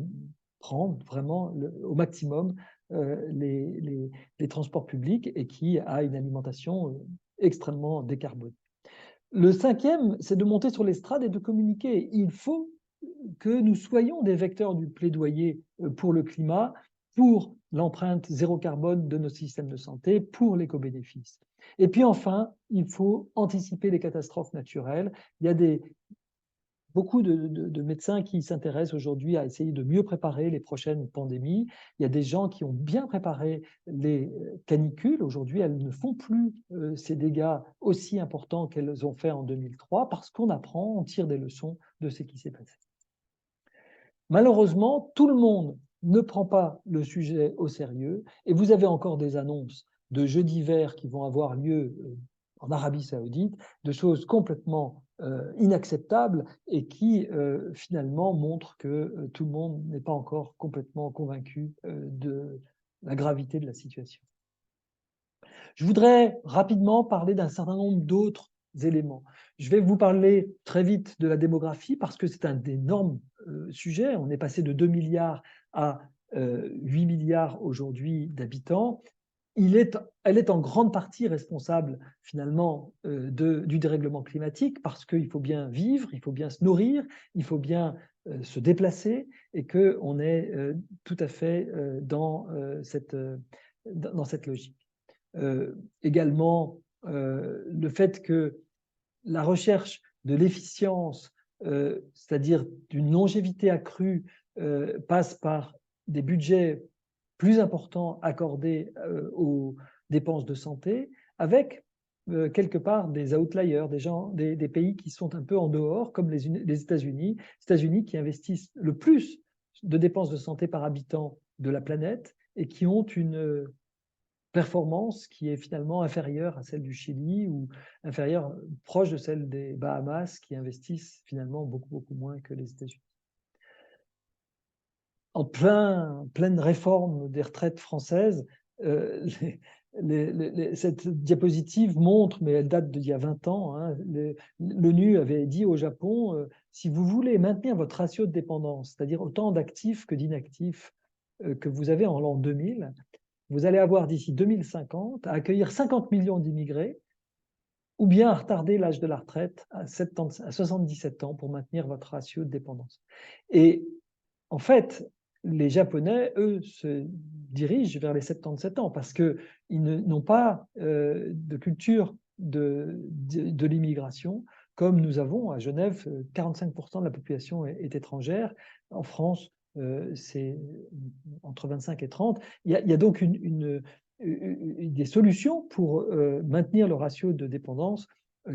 prend vraiment au maximum les transports publics et qui a une alimentation extrêmement décarbonée. Le cinquième, c'est de monter sur l'estrade et de communiquer. Il faut que nous soyons des vecteurs du plaidoyer pour le climat, pour l'empreinte zéro carbone de nos systèmes de santé, pour l'éco-bénéfice. Et puis enfin, il faut anticiper les catastrophes naturelles. Il y a beaucoup de médecins qui s'intéressent aujourd'hui à essayer de mieux préparer les prochaines pandémies. Il y a des gens qui ont bien préparé les canicules. Aujourd'hui, elles ne font plus ces dégâts aussi importants qu'elles ont fait en 2003 parce qu'on apprend, on tire des leçons de ce qui s'est passé. Malheureusement, tout le monde ne prend pas le sujet au sérieux et vous avez encore des annonces de jeux d'hiver qui vont avoir lieu en Arabie Saoudite, de choses complètement inacceptables et qui finalement montrent que tout le monde n'est pas encore complètement convaincu de la gravité de la situation. Je voudrais rapidement parler d'un certain nombre d'autres éléments. Je vais vous parler très vite de la démographie parce que c'est un énorme sujet. On est passé de 2 milliards à 8 milliards aujourd'hui d'habitants. Elle est en grande partie responsable finalement du dérèglement climatique parce qu'il faut bien vivre, il faut bien se nourrir, il faut bien se déplacer et qu'on est tout à fait dans cette logique. Également, le fait que la recherche de l'efficience, c'est-à-dire d'une longévité accrue, passe par des budgets plus importants accordés aux dépenses de santé, avec quelque part des outliers, des pays qui sont un peu en dehors, comme les États-Unis qui investissent le plus de dépenses de santé par habitant de la planète et qui ont une performance qui est finalement inférieure à celle du Chili ou inférieure, proche de celle des Bahamas qui investissent finalement beaucoup moins que les États-Unis. En pleine réforme des retraites françaises, cette diapositive montre, mais elle date d'il y a 20 ans, hein, l'ONU avait dit au Japon, si vous voulez maintenir votre ratio de dépendance, c'est-à-dire autant d'actifs que d'inactifs que vous avez en l'an 2000, vous allez avoir d'ici 2050 à accueillir 50 millions d'immigrés ou bien à retarder l'âge de la retraite à 77 ans pour maintenir votre ratio de dépendance. Et en fait, les Japonais, eux, se dirigent vers les 77 ans parce qu'ils n'ont pas de culture de l'immigration comme nous avons à Genève. 45% de la population est étrangère. En France, c'est entre 25 et 30. Il y a donc des solutions pour maintenir le ratio de dépendance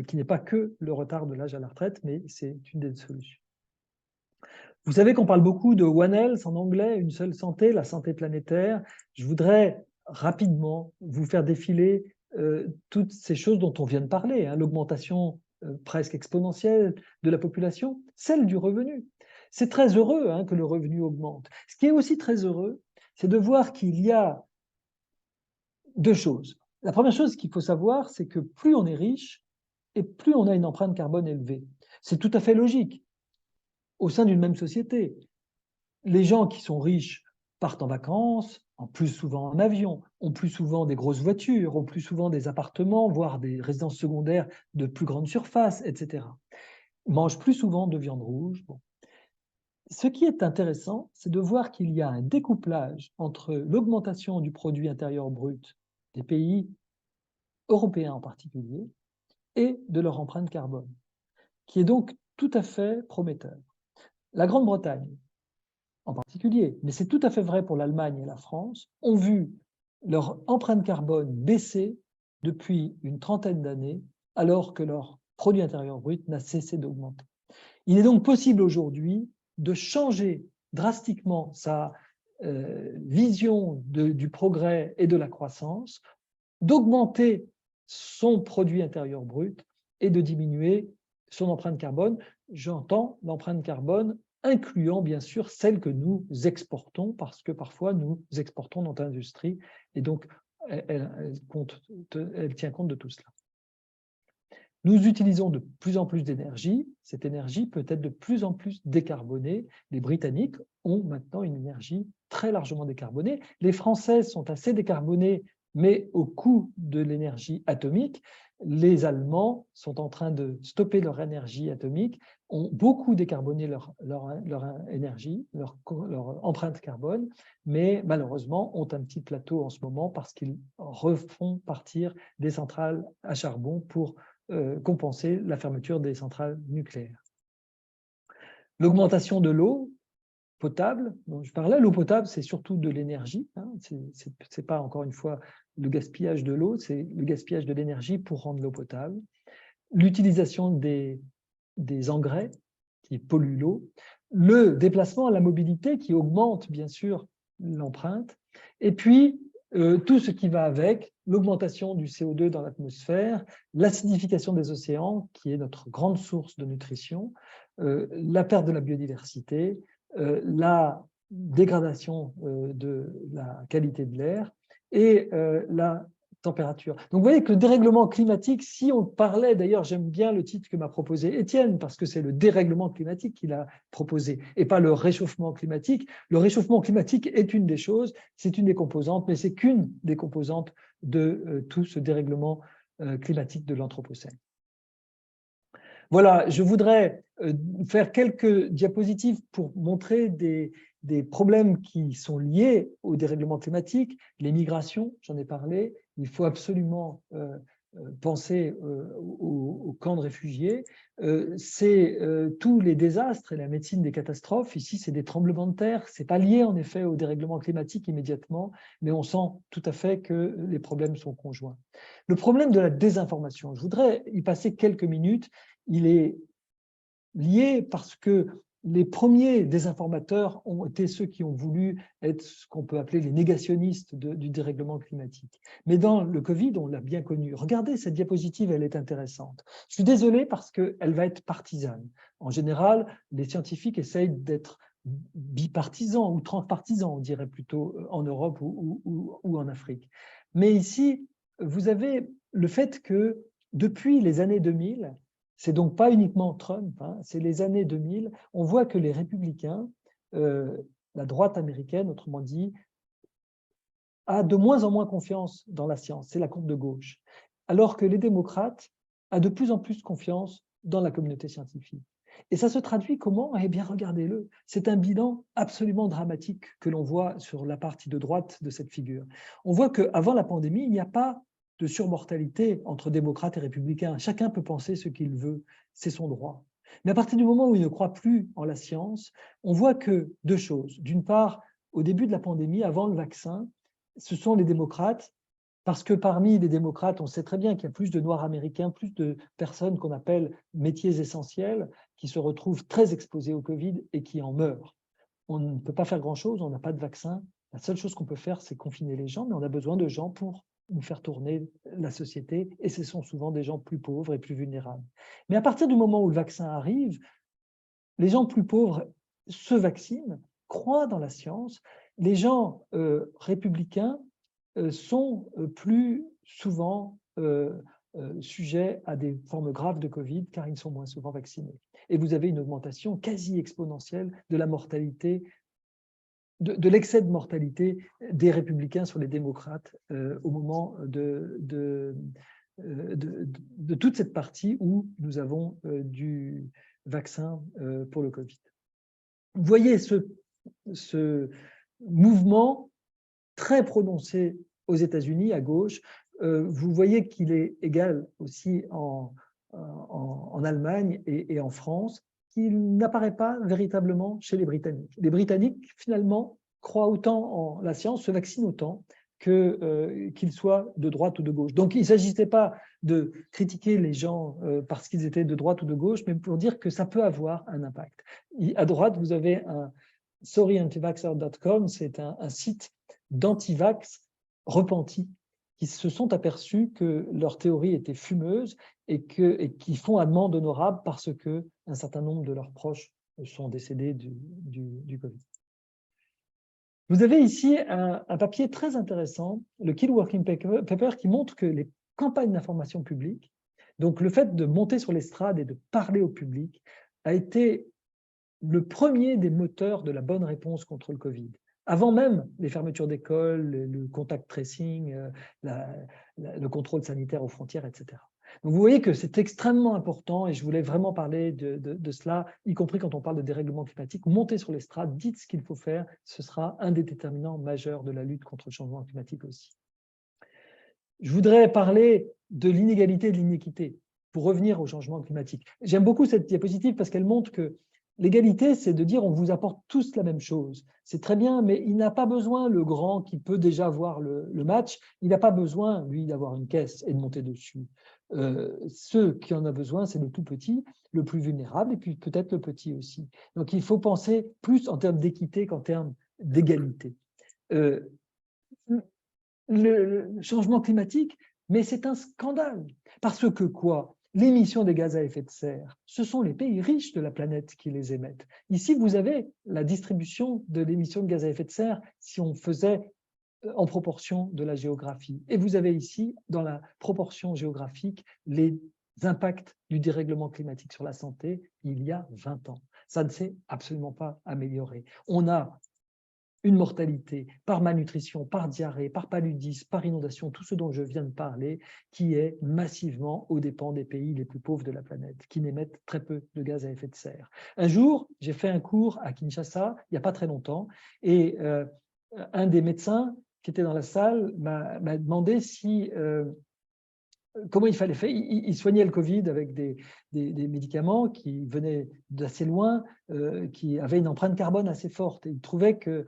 qui n'est pas que le retard de l'âge à la retraite, mais c'est une des solutions. Vous savez qu'on parle beaucoup de One Health en anglais, une seule santé, la santé planétaire. Je voudrais rapidement vous faire défiler toutes ces choses dont on vient de parler, hein, l'augmentation presque exponentielle de la population, celle du revenu. C'est très heureux hein, que le revenu augmente. Ce qui est aussi très heureux, c'est de voir qu'il y a deux choses. La première chose qu'il faut savoir, c'est que plus on est riche et plus on a une empreinte carbone élevée. C'est tout à fait logique. Au sein d'une même société, les gens qui sont riches partent en vacances, en plus souvent en avion, ont plus souvent des grosses voitures, ont plus souvent des appartements, voire des résidences secondaires de plus grande surface, etc. Ils mangent plus souvent de viande rouge. Bon. Ce qui est intéressant, c'est de voir qu'il y a un découplage entre l'augmentation du produit intérieur brut des pays européens en particulier et de leur empreinte carbone, qui est donc tout à fait prometteur. La Grande-Bretagne, en particulier, mais c'est tout à fait vrai pour l'Allemagne et la France, ont vu leur empreinte carbone baisser depuis une trentaine d'années, alors que leur produit intérieur brut n'a cessé d'augmenter. Il est donc possible aujourd'hui de changer drastiquement sa vision du progrès et de la croissance, d'augmenter son produit intérieur brut et de diminuer son empreinte carbone. J'entends l'empreinte carbone incluant bien sûr celle que nous exportons, parce que parfois nous exportons notre industrie, et donc elle tient compte de tout cela. Nous utilisons de plus en plus d'énergie, cette énergie peut être de plus en plus décarbonée. Les Britanniques ont maintenant une énergie très largement décarbonée. Les Français sont assez décarbonés, mais au coût de l'énergie atomique. Les Allemands sont en train de stopper leur énergie atomique, ont beaucoup décarboné leur énergie, leur empreinte carbone, mais malheureusement ont un petit plateau en ce moment parce qu'ils refont partir des centrales à charbon pour compenser la fermeture des centrales nucléaires. L'augmentation de l'eau potable, dont je parlais, l'eau potable, c'est surtout de l'énergie. Hein, c'est pas, encore une fois, le gaspillage de l'eau, c'est le gaspillage de l'énergie pour rendre l'eau potable. L'utilisation des engrais qui polluent l'eau. Le déplacement, la mobilité qui augmente, bien sûr, l'empreinte. Et puis, tout ce qui va avec, l'augmentation du CO2 dans l'atmosphère, l'acidification des océans, qui est notre grande source de nutrition, la perte de la biodiversité, la dégradation de la qualité de l'air et la température. Donc vous voyez que le dérèglement climatique, si on parlait, d'ailleurs j'aime bien le titre que m'a proposé Étienne, parce que c'est le dérèglement climatique qu'il a proposé, et pas le réchauffement climatique. Le réchauffement climatique est une des choses, c'est une des composantes, mais c'est qu'une des composantes de tout ce dérèglement climatique de l'Anthropocène. Voilà, je voudrais faire quelques diapositives pour montrer des problèmes qui sont liés au dérèglement climatique. Les migrations, j'en ai parlé, il faut absolument penser aux camps de réfugiés, c'est tous les désastres et la médecine des catastrophes. Ici, c'est des tremblements de terre. Ce n'est pas lié en effet au dérèglement climatique immédiatement, mais on sent tout à fait que les problèmes sont conjoints. Le problème de la désinformation, je voudrais y passer quelques minutes. Il est lié parce que les premiers désinformateurs ont été ceux qui ont voulu être ce qu'on peut appeler les négationnistes du dérèglement climatique. Mais dans le Covid, on l'a bien connu. Regardez, cette diapositive, elle est intéressante. Je suis désolé parce qu'elle va être partisane. En général, les scientifiques essayent d'être bipartisans ou transpartisans, on dirait plutôt, en Europe ou en Afrique. Mais ici, vous avez le fait que depuis les années 2000, c'est donc pas uniquement Trump, hein, c'est les années 2000, on voit que les républicains, la droite américaine, autrement dit, a de moins en moins confiance dans la science, c'est la courbe de gauche, alors que les démocrates ont de plus en plus confiance dans la communauté scientifique. Et ça se traduit comment? Eh bien, regardez-le, c'est un bilan absolument dramatique que l'on voit sur la partie de droite de cette figure. On voit qu'avant la pandémie, il n'y a pas de surmortalité entre démocrates et républicains. Chacun peut penser ce qu'il veut, c'est son droit. Mais à partir du moment où il ne croit plus en la science, on voit que deux choses. D'une part, au début de la pandémie, avant le vaccin, ce sont les démocrates, parce que parmi les démocrates, on sait très bien qu'il y a plus de Noirs américains, plus de personnes qu'on appelle métiers essentiels, qui se retrouvent très exposés au Covid et qui en meurent. On ne peut pas faire grand-chose, on n'a pas de vaccin. La seule chose qu'on peut faire, c'est confiner les gens, mais on a besoin de gens pour nous faire tourner la société, et ce sont souvent des gens plus pauvres et plus vulnérables. Mais à partir du moment où le vaccin arrive, les gens plus pauvres se vaccinent, croient dans la science. Les gens républicains sont plus souvent sujets à des formes graves de Covid car ils sont moins souvent vaccinés. Et vous avez une augmentation quasi exponentielle de la mortalité, de l'excès de mortalité des républicains sur les démocrates au moment de toute cette partie où nous avons du vaccin pour le Covid. Vous voyez ce mouvement très prononcé aux États-Unis, à gauche. Vous voyez qu'il est égal aussi en Allemagne et en France, qu'il n'apparaît pas véritablement chez les Britanniques. Les Britanniques, finalement, croient autant en la science, se vaccinent autant qu'ils soient de droite ou de gauche. Donc, il ne s'agissait pas de critiquer les gens parce qu'ils étaient de droite ou de gauche, mais pour dire que ça peut avoir un impact. À droite, vous avez un sorryantivaxxer.com, c'est un site d'antivax repentis qui se sont aperçus que leur théorie était fumeuse et qui font amende honorable parce qu'un certain nombre de leurs proches sont décédés du Covid. Vous avez ici un papier très intéressant, le Kill Working Paper, qui montre que les campagnes d'information publique, donc le fait de monter sur l'estrade et de parler au public, a été le premier des moteurs de la bonne réponse contre le Covid. Avant même les fermetures d'écoles, le contact tracing, le contrôle sanitaire aux frontières, etc. Donc vous voyez que c'est extrêmement important et je voulais vraiment parler de cela, y compris quand on parle de dérèglement climatique. Montez sur l'estrade, dites ce qu'il faut faire, ce sera un des déterminants majeurs de la lutte contre le changement climatique aussi. Je voudrais parler de l'inégalité et de l'inéquité pour revenir au changement climatique. J'aime beaucoup cette diapositive parce qu'elle montre que l'égalité, c'est de dire on vous apporte tous la même chose. C'est très bien, mais il n'a pas besoin, le grand qui peut déjà voir le match, il n'a pas besoin, lui, d'avoir une caisse et de monter dessus. Ceux qui en ont besoin, c'est le tout petit, le plus vulnérable, et puis peut-être le petit aussi. Donc il faut penser plus en termes d'équité qu'en termes d'égalité. Le changement climatique, mais c'est un scandale. Parce que quoi? L'émission des gaz à effet de serre, ce sont les pays riches de la planète qui les émettent. Ici, vous avez la distribution de l'émission de gaz à effet de serre si on faisait en proportion de la géographie. Et vous avez ici, dans la proportion géographique, les impacts du dérèglement climatique sur la santé il y a 20 ans. Ça ne s'est absolument pas amélioré. On a une mortalité par malnutrition, par diarrhée, par paludisme, par inondation, tout ce dont je viens de parler, qui est massivement aux dépens des pays les plus pauvres de la planète, qui n'émettent très peu de gaz à effet de serre. Un jour, j'ai fait un cours à Kinshasa, il n'y a pas très longtemps, et un des médecins qui était dans la salle m'a demandé si comment il fallait faire. Il soignait le Covid avec des médicaments qui venaient d'assez loin, qui avaient une empreinte carbone assez forte. Et il trouvait que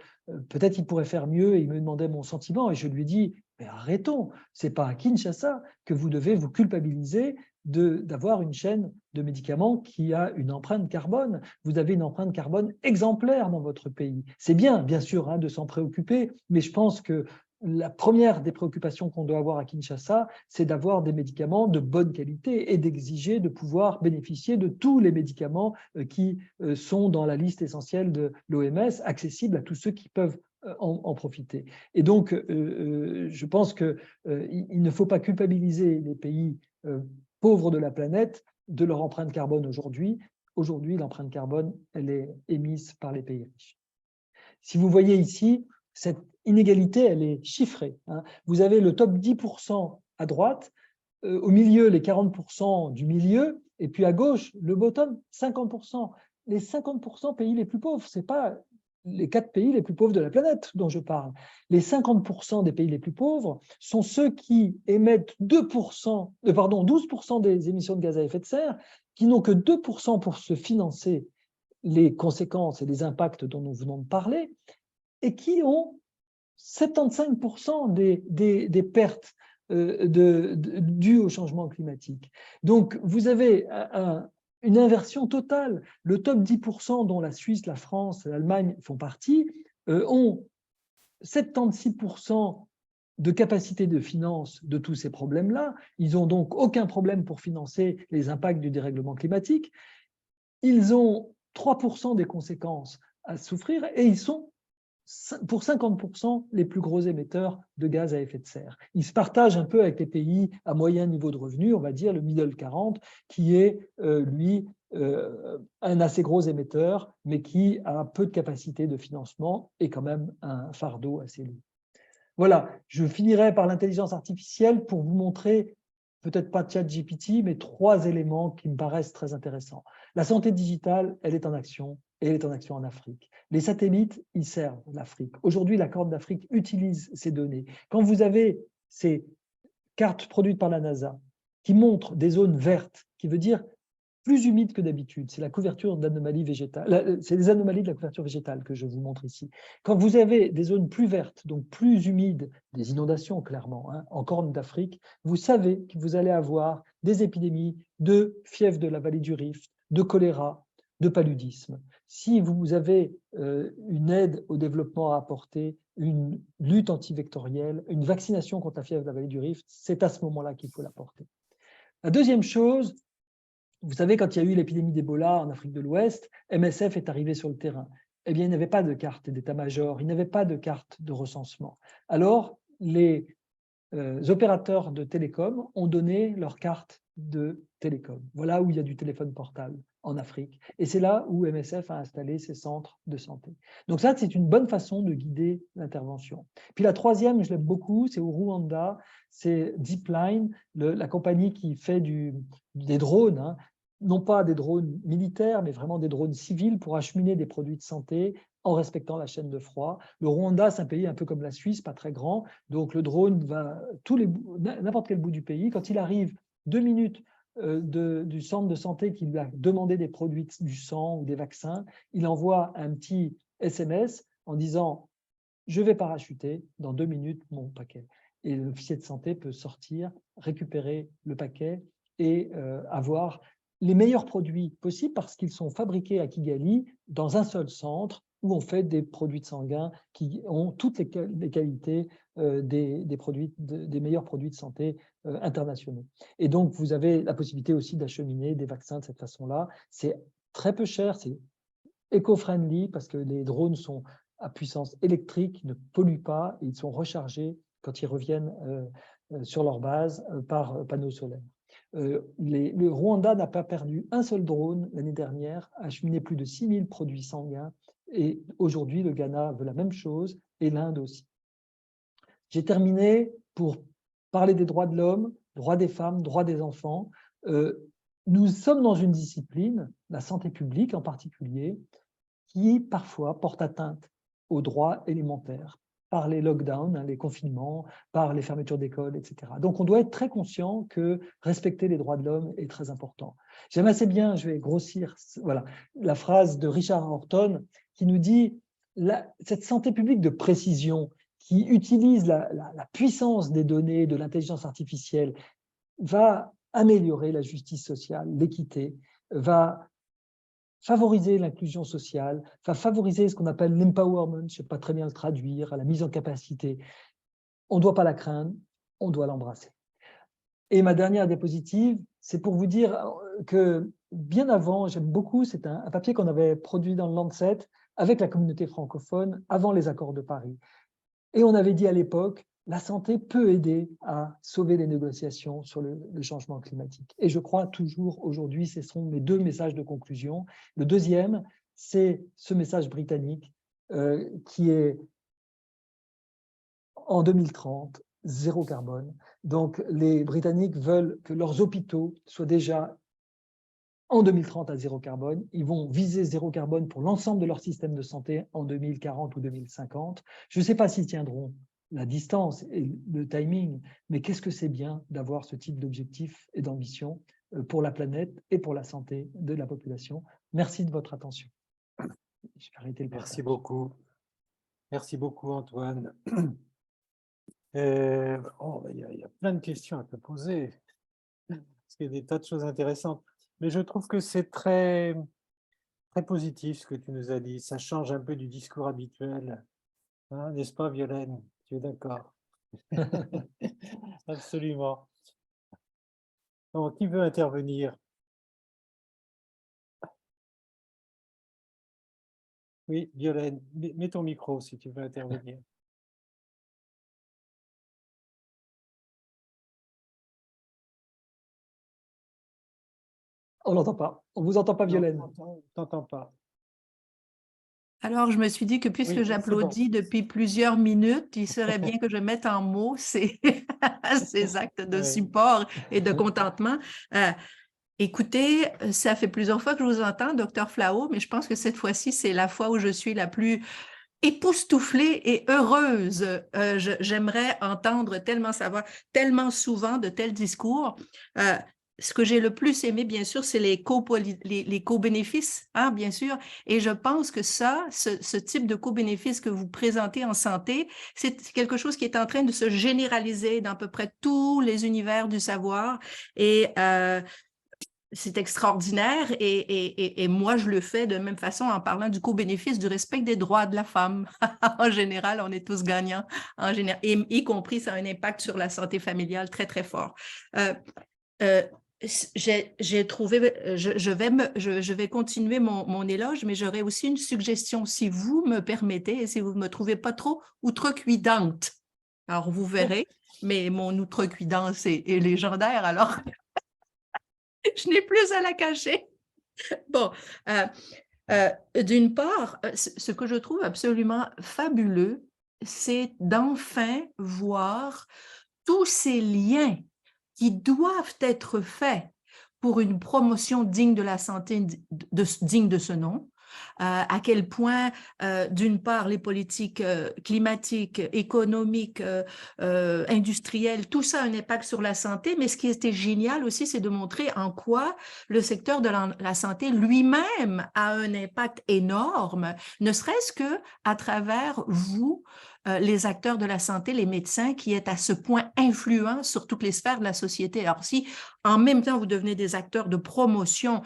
peut-être il pourrait faire mieux, et il me demandait mon sentiment, et je lui dis, mais arrêtons, ce n'est pas à Kinshasa que vous devez vous culpabiliser d'avoir une chaîne de médicaments qui a une empreinte carbone. Vous avez une empreinte carbone exemplaire dans votre pays. C'est bien sûr, hein, de s'en préoccuper, mais je pense que la première des préoccupations qu'on doit avoir à Kinshasa, c'est d'avoir des médicaments de bonne qualité et d'exiger de pouvoir bénéficier de tous les médicaments qui sont dans la liste essentielle de l'OMS, accessibles à tous ceux qui peuvent en profiter. Et donc, je pense qu'il ne faut pas culpabiliser les pays pauvres de la planète de leur empreinte carbone aujourd'hui. Aujourd'hui, l'empreinte carbone, elle est émise par les pays riches. Si vous voyez ici, cette inégalité, elle est chiffrée, hein. Vous avez le top 10% à droite, au milieu, les 40% du milieu, et puis à gauche, le bottom, 50%. Les 50% pays les plus pauvres, ce n'est pas les 4 pays les plus pauvres de la planète dont je parle. Les 50% des pays les plus pauvres sont ceux qui émettent 12% des émissions de gaz à effet de serre, qui n'ont que 2% pour se financer les conséquences et les impacts dont nous venons de parler, et qui ont 75% des pertes dues au changement climatique. Donc, vous avez une inversion totale. Le top 10%, dont la Suisse, la France, l'Allemagne font partie, ont 76% de capacité de finance de tous ces problèmes-là. Ils n'ont donc aucun problème pour financer les impacts du dérèglement climatique. Ils ont 3% des conséquences à souffrir, et ils sont pour 50% les plus gros émetteurs de gaz à effet de serre. Ils se partagent un peu avec les pays à moyen niveau de revenu, on va dire le middle 40, qui est, lui, un assez gros émetteur, mais qui a peu de capacité de financement et quand même un fardeau assez lourd. Voilà, je finirai par l'intelligence artificielle pour vous montrer, peut-être pas ChatGPT, mais 3 éléments qui me paraissent très intéressants. La santé digitale, elle est en action, et elle est en action en Afrique. Les satellites, ils servent l'Afrique. Aujourd'hui, la Corne d'Afrique utilise ces données. Quand vous avez ces cartes produites par la NASA qui montrent des zones vertes, qui veut dire plus humide que d'habitude, c'est la couverture d'anomalies végétales, c'est les anomalies de la couverture végétale que je vous montre ici. Quand vous avez des zones plus vertes, donc plus humides, des inondations clairement, hein, en Corne d'Afrique, vous savez que vous allez avoir des épidémies de fièvre de la vallée du Rift, de choléra, de paludisme. Si vous avez une aide au développement à apporter, une lutte antivectorielle, une vaccination contre la fièvre de la vallée du Rift, c'est à ce moment-là qu'il faut l'apporter. La deuxième chose, vous savez, quand il y a eu l'épidémie d'Ebola en Afrique de l'Ouest, MSF est arrivé sur le terrain. Eh bien, il n'y avait pas de carte d'état-major, il n'y avait pas de carte de recensement. Alors, les opérateurs de télécom ont donné leur carte de télécom. Voilà où il y a du téléphone portable en Afrique. Et c'est là où MSF a installé ses centres de santé. Donc ça, c'est une bonne façon de guider l'intervention. Puis la troisième, je l'aime beaucoup, c'est au Rwanda, c'est Deepline, la compagnie qui fait des drones, hein, non pas des drones militaires, mais vraiment des drones civils pour acheminer des produits de santé en respectant la chaîne de froid. Le Rwanda, c'est un pays un peu comme la Suisse, pas très grand, donc le drone va n'importe quel bout du pays. Quand il arrive 2 minutes du centre de santé qui lui a demandé des produits du sang ou des vaccins, il envoie un petit SMS en disant « Je vais parachuter, dans 2 minutes, mon paquet ». Et l'officier de santé peut sortir, récupérer le paquet et avoir les meilleurs produits possibles parce qu'ils sont fabriqués à Kigali dans un seul centre où on fait des produits de sanguin qui ont toutes les qualités des meilleurs produits de santé internationaux. Et donc, vous avez la possibilité aussi d'acheminer des vaccins de cette façon-là. C'est très peu cher, c'est éco-friendly parce que les drones sont à puissance électrique, ne polluent pas et ils sont rechargés quand ils reviennent sur leur base par panneaux solaires. Le Rwanda n'a pas perdu un seul drone l'année dernière, a acheminé plus de 6000 produits sanguins et aujourd'hui le Ghana veut la même chose et l'Inde aussi. J'ai terminé pour parler des droits de l'homme, droits des femmes, droits des enfants. Nous sommes dans une discipline, la santé publique en particulier, qui parfois porte atteinte aux droits élémentaires. par les lockdowns, hein, les confinements, par les fermetures d'écoles, etc. Donc, on doit être très conscient que respecter les droits de l'homme est très important. J'aime assez bien, je vais grossir, voilà, la phrase de Richard Horton qui nous dit cette santé publique de précision qui utilise la puissance des données, de l'intelligence artificielle, va améliorer la justice sociale, l'équité, va favoriser l'inclusion sociale, va favoriser ce qu'on appelle l'empowerment, je ne sais pas très bien le traduire, la mise en capacité. On ne doit pas la craindre, on doit l'embrasser. Et ma dernière diapositive, c'est pour vous dire que bien avant, j'aime beaucoup, c'est un papier qu'on avait produit dans le Lancet avec la communauté francophone avant les accords de Paris. Et on avait dit à l'époque, la santé peut aider à sauver les négociations sur le changement climatique. Et je crois toujours aujourd'hui, ce sont mes deux messages de conclusion. Le deuxième, c'est ce message britannique qui est en 2030, zéro carbone. Donc les Britanniques veulent que leurs hôpitaux soient déjà en 2030 à zéro carbone. Ils vont viser zéro carbone pour l'ensemble de leur système de santé en 2040 ou 2050. Je ne sais pas s'ils tiendront la distance et le timing, mais qu'est-ce que c'est bien d'avoir ce type d'objectif et d'ambition pour la planète et pour la santé de la population. Merci de votre attention. Je vais arrêter le partage. Merci beaucoup. Merci beaucoup, Antoine. Il y a plein de questions à te poser, parce qu'il y a des tas de choses intéressantes. Mais je trouve que c'est très, très positif ce que tu nous as dit. Ça change un peu du discours habituel. Hein, n'est-ce pas, Violaine? Tu es d'accord? Absolument. Donc, qui veut intervenir? Oui, Violaine, mets ton micro si tu veux intervenir. On l'entend pas. On vous entend pas, Violaine. Non, on t'entend pas. Alors, je me suis dit que puisque Oui, j'applaudis depuis plusieurs minutes, il serait bien que je mette en mots ces actes de Oui. support et de contentement. Écoutez, ça fait plusieurs fois que je vous entends, Dr Flao, mais je pense que cette fois-ci, c'est la fois où je suis la plus époustouflée et heureuse. J'aimerais entendre tellement savoir, tellement souvent de tels discours. Ce que j'ai le plus aimé, bien sûr, c'est les co-bénéfices, hein, bien sûr. Et je pense que ce type de co-bénéfice que vous présentez en santé, c'est quelque chose qui est en train de se généraliser dans à peu près tous les univers du savoir. Et c'est extraordinaire et moi, je le fais de la même façon en parlant du co-bénéfice du respect des droits de la femme. En général, on est tous gagnants, en général, et y compris, ça a un impact sur la santé familiale très, très fort. J'ai trouvé, je vais continuer mon éloge, mais j'aurais aussi une suggestion, si vous me permettez, et si vous ne me trouvez pas trop outrecuidante. Alors, vous verrez, mais mon outrecuidance est légendaire, alors je n'ai plus à la cacher. Bon, d'une part, ce que je trouve absolument fabuleux, c'est d'enfin voir tous ces liens qui doivent être faits pour une promotion digne de la santé, digne de ce nom, à quel point, d'une part, les politiques climatiques, économiques, industrielles, tout ça a un impact sur la santé, mais ce qui était génial aussi, c'est de montrer en quoi le secteur de la santé lui-même a un impact énorme, ne serait-ce que à travers vous, les acteurs de la santé, les médecins, qui est à ce point influents sur toutes les sphères de la société. Alors, si en même temps, vous devenez des acteurs de promotion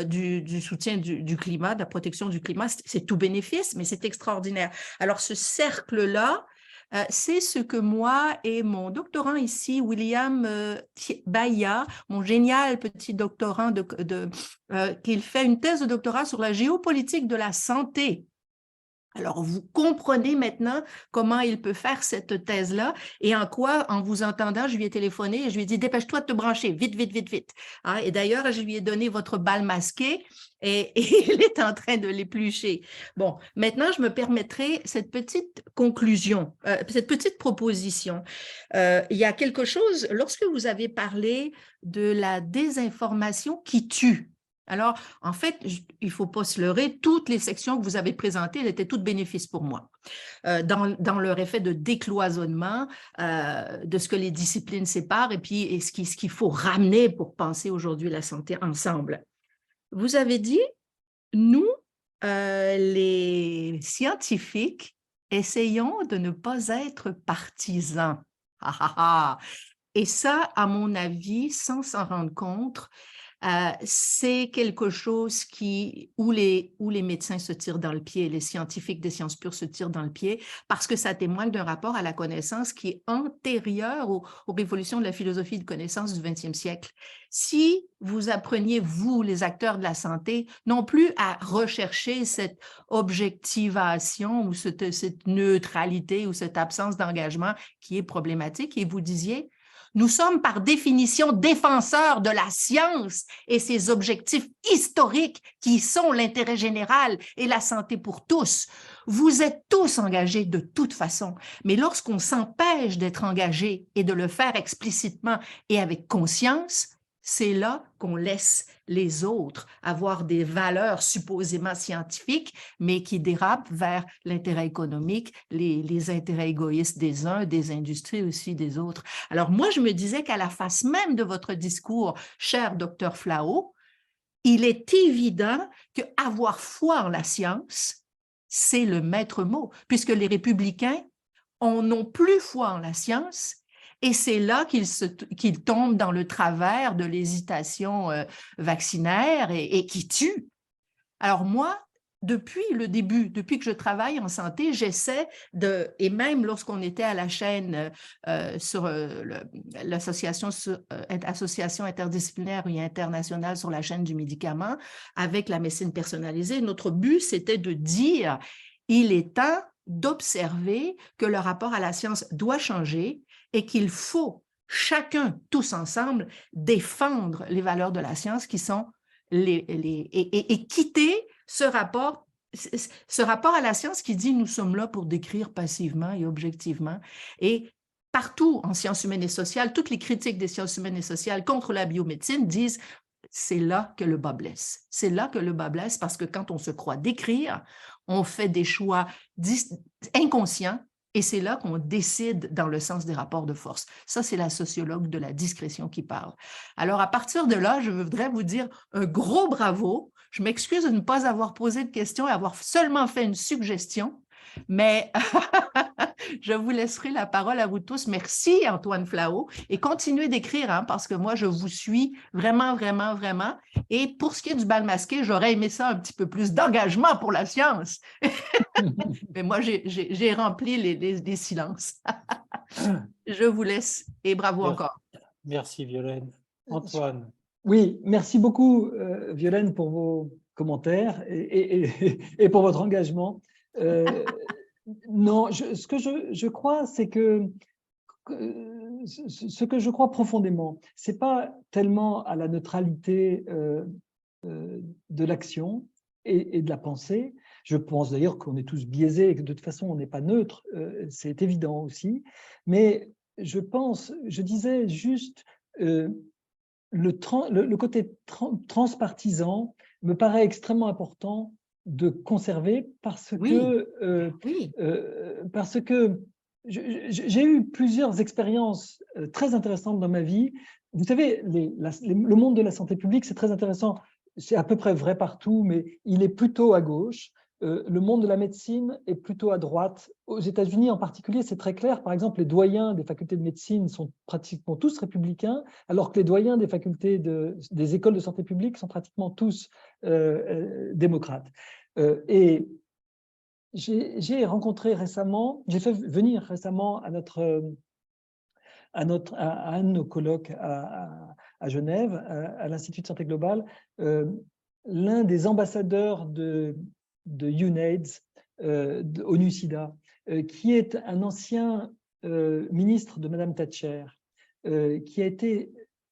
du soutien du climat, de la protection du climat, c'est tout bénéfice, mais c'est extraordinaire. Alors, ce cercle-là, c'est ce que moi et mon doctorant ici, William Baya, mon génial petit doctorant, qu'il fait une thèse de doctorat sur la géopolitique de la santé. Alors, vous comprenez maintenant comment il peut faire cette thèse-là et en quoi, en vous entendant, je lui ai téléphoné et je lui ai dit « Dépêche-toi de te brancher, vite, vite, vite, vite. » Hein? Et d'ailleurs, je lui ai donné votre balle masquée et il est en train de l'éplucher. Bon, maintenant, je me permettrai cette petite conclusion, cette petite proposition. Il y a quelque chose, lorsque vous avez parlé de la désinformation qui tue, Alors, en fait, il ne faut pas se leurrer, toutes les sections que vous avez présentées, elles étaient toutes bénéfices pour moi. Dans leur effet de décloisonnement, de ce que les disciplines séparent et puis ce qu'il faut ramener pour penser aujourd'hui la santé ensemble. Vous avez dit, nous, les scientifiques, essayons de ne pas être partisans. Et ça, à mon avis, sans s'en rendre compte, c'est quelque chose où les médecins se tirent dans le pied, les scientifiques des sciences pures se tirent dans le pied, parce que ça témoigne d'un rapport à la connaissance qui est antérieur aux révolutions de la philosophie de connaissance du 20e siècle. Si vous appreniez, vous, les acteurs de la santé, non plus à rechercher cette objectivation ou cette neutralité ou cette absence d'engagement qui est problématique, et vous disiez, nous sommes par définition défenseurs de la science et ses objectifs historiques qui sont l'intérêt général et la santé pour tous. Vous êtes tous engagés de toute façon, mais lorsqu'on s'empêche d'être engagés et de le faire explicitement et avec conscience, c'est là qu'on laisse les autres avoir des valeurs supposément scientifiques, mais qui dérapent vers l'intérêt économique, les intérêts égoïstes des uns, des industries aussi des autres. Alors moi, je me disais qu'à la face même de votre discours, cher docteur Flao, il est évident qu'avoir foi en la science, c'est le maître mot, puisque les républicains n'ont plus foi en la science. Et c'est là qu'ils tombent dans le travers de l'hésitation vaccinaire et qui tue. Alors moi, depuis le début, depuis que je travaille en santé, j'essaie et même lorsqu'on était à la chaîne sur l'association association interdisciplinaire et internationale sur la chaîne du médicament, avec la médecine personnalisée, notre but, c'était de dire, il est temps d'observer que le rapport à la science doit changer et qu'il faut chacun, tous ensemble, défendre les valeurs de la science qui sont et quitter ce rapport à la science qui dit nous sommes là pour décrire passivement et objectivement. Et partout en sciences humaines et sociales, toutes les critiques des sciences humaines et sociales contre la biomédecine disent c'est là que le bas blesse. C'est là que le bas blesse parce que quand on se croit décrire, on fait des choix inconscients et c'est là qu'on décide dans le sens des rapports de force. Ça, c'est la sociologue de la discrétion qui parle. Alors, à partir de là, je voudrais vous dire un gros bravo. Je m'excuse de ne pas avoir posé de questions et avoir seulement fait une suggestion, mais je vous laisserai la parole à vous tous. Merci, Antoine Flao, et continuez d'écrire, hein, parce que moi, je vous suis vraiment, vraiment, vraiment. Et pour ce qui est du bal masqué, j'aurais aimé ça un petit peu plus d'engagement pour la science. Mais moi, j'ai rempli les silences. Je vous laisse et bravo encore. Merci, Violaine. Antoine. Oui, merci beaucoup, Violaine, pour vos commentaires et pour votre engagement. Non, ce que je crois, c'est que ce que je crois profondément, ce n'est pas tellement à la neutralité de l'action et de la pensée. Je pense d'ailleurs qu'on est tous biaisés et que de toute façon, on n'est pas neutre, c'est évident aussi. Mais je disais juste, le côté transpartisan me paraît extrêmement important de conserver parce que j'ai eu plusieurs expériences très intéressantes dans ma vie. Vous savez, le monde de la santé publique, c'est très intéressant. C'est à peu près vrai partout, mais il est plutôt à gauche. Le monde de la médecine est plutôt à droite. Aux États-Unis en particulier, c'est très clair. Par exemple, les doyens des facultés de médecine sont pratiquement tous républicains, alors que les doyens des facultés des écoles de santé publique sont pratiquement tous démocrates. Et j'ai rencontré récemment, j'ai fait venir récemment à un de nos colloques à Genève, à l'Institut de santé globale, l'un des ambassadeurs de UNAIDS, ONU-SIDA, qui est un ancien ministre de Madame Thatcher, qui a été